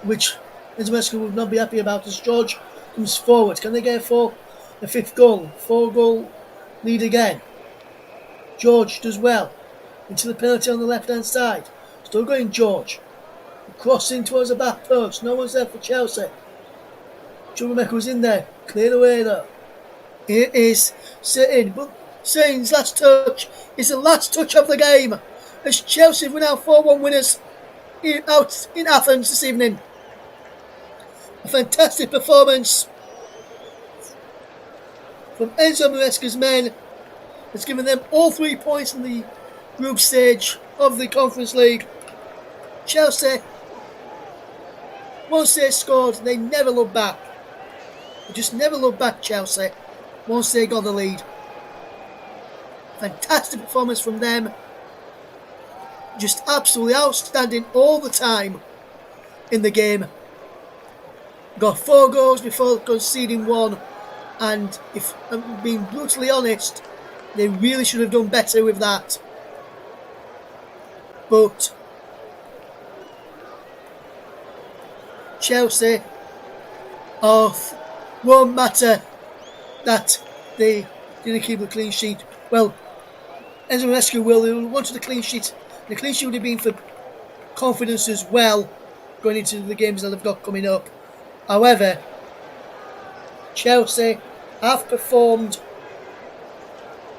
which Izmaska would not be happy about as George comes forward. Can they get a fifth goal? 4-goal lead again. George does well. Into the penalty on the left-hand side. Still going George. Crossing towards the back post. No one's there for Chelsea. Troublemaker was in there. Cleared away though. It is Sutton, but Sutton's last touch is the last touch of the game. As Chelsea were now 4-1 winners out in Athens this evening. A fantastic performance from Enzo Maresca's men has given them all 3 points in the group stage of the Conference League. Chelsea, once they scored, they never looked back. They just never looked back, Chelsea, once they got the lead. Fantastic performance from them. Just absolutely outstanding all the time in the game. Got 4 goals before conceding 1. And if I'm being brutally honest, they really should have done better with that. But Chelsea won't matter that they didn't keep a clean sheet. Well, Enzo Maresca will. They wanted a clean sheet. The clean sheet would have been for confidence as well, going into the games that they've got coming up. However, Chelsea have performed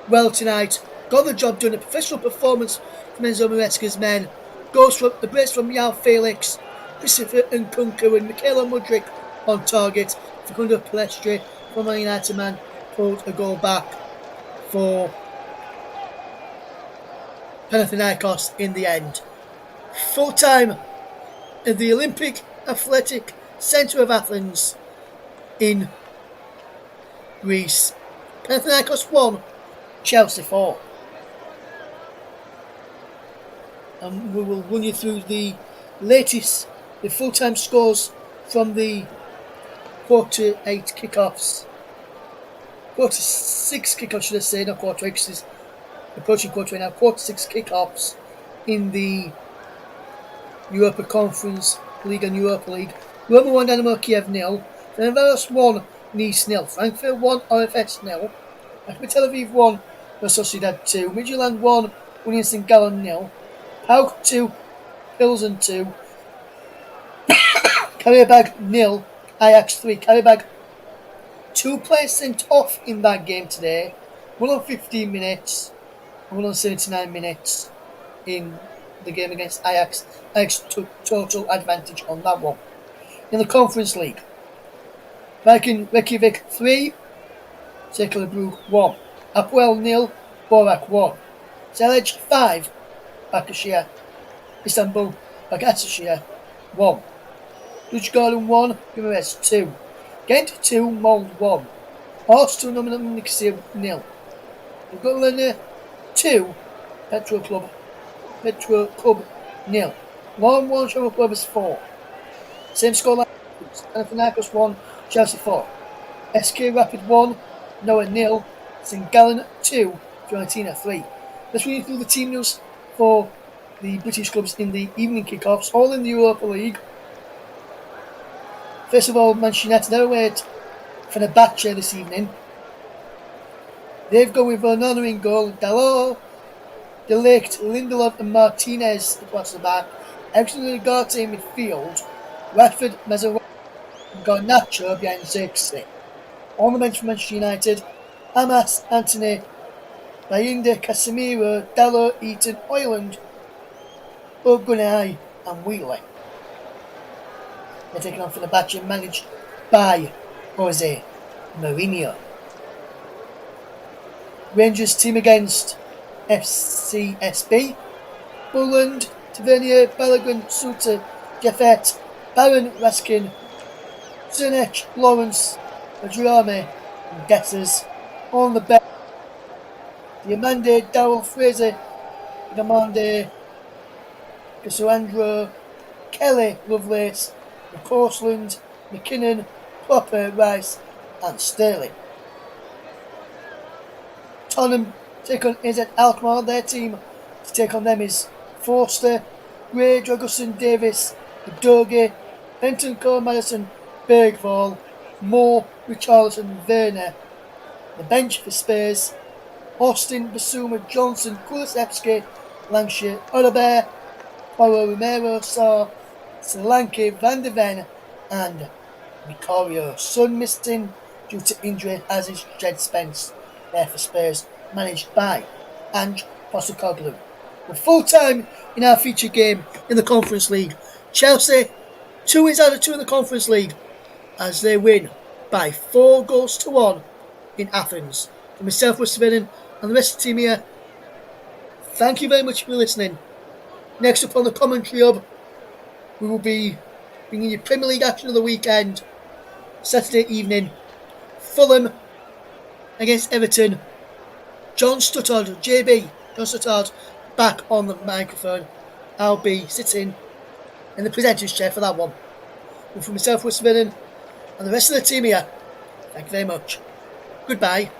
well tonight. Got the job done. A professional performance from Enzo Maresca's men. Goes from the brace from João Felix, Christopher Nkunku and Michaela Mudryk on target. Facundo Palestre from Man United man pulled a goal back for Panathinaikos in the end. Full time at the Olympic Athletic Centre of Athens in Greece. Panathinaikos 1, Chelsea 4. And we will run you through the latest, the full-time scores from the quarter 8 kickoffs. Quarter 6 kickoffs, should I say, not quarter 8, because it's approaching quarter 8 now. Quarter 6 kickoffs in the UEFA Conference League and Europa League. Roma 1, Dynamo Kiev 0. Fenerbahce 1, Nice 0. Frankfurt 1, RFS 0. Maccabi Tel Aviv 1, Real Sociedad 2. Midtjylland 1, Union St Gallen 0. PAOK 2, Pilsen 2. Karabag 0, Ajax 3. Karabag 2 players sent off in that game today. 1 on 15 minutes and 1 on 79 minutes in the game against Ajax. Ajax took total advantage on that one. In the Conference League, Viking Reykjavik 3, Cercle 1. Apoel 0, Borak 1. Selej 5, Bakashia, Istanbul, Bagasashia 1. Dutchgarden 1, Gumares 2. Ghent 2, Mold 1. Horst 2, Nominum Nicosia 0. Gulene 2, Petro Club 0. Lorne 1, Shamrock Rovers 4. Same scoreline. Panathinaikos 1, Chelsea 4. SK Rapid 1, Noah 0. St Gallen 2, Fiorentina 3. Let's run through the team news for the British clubs in the evening kickoffs, all in the Europa League. First of all, Manchester United are away at Fenerbahce this evening. They've gone with Onana in goal, Dalot, De Ligt, Lindelof and Martinez across the back. Everton and Ugarte in midfield. Radford, Mazzarri, and Garnacho behind Zirkzee. On the bench for Manchester United, Hamas, Anthony, Bayinda, Casemiro, Dalot, Eaton, Højlund, Ogunai and Wheatley. They're taking on Fenerbahce, managed by Jose Mourinho. Rangers team against FCSB, Bulland, Tavernier, Balogun, Suter, Jaffet, Baron, Raskin, Zernech, Lawrence, Madrame and Dessers. On the bench, Diamande, Darryl Fraser, Diamande, Cassandro, Kelly, Lovelace, McCausland, McKinnon, Popper, Rice and Sterling. Tottenham take on AZ Alkmaar. Their team to take on them is Forster, Gray, Dragusin, Davis, Udogie, Benton, Cole, Madison, Bergvall, Moore, Richarlison, Werner. The bench for Spurs, Austin, Basuma, Johnson, Kulusevski, Lancashire, Odobert, Paulo Romero, Sarr, Solanke, Van de Ven and Vicario, son missing due to injury, as is Jed Spence, there for Spurs, managed by Ange Postecoglou. We're full time in our feature game in the Conference League. Chelsea, 2 wins out of 2 in the Conference League, as they win by 4-1 in Athens. For myself, West Civilian, and the rest of the team here, thank you very much for listening. Next up on the Commentary Hub, we will be bringing you Premier League action of the weekend. Saturday evening, Fulham against Everton. John Stuttard, JB, John Stuttard, back on the microphone. I'll be sitting in the presenter's chair for that one. And for myself, West Civilian, and the rest of the team here, thank you very much. Goodbye.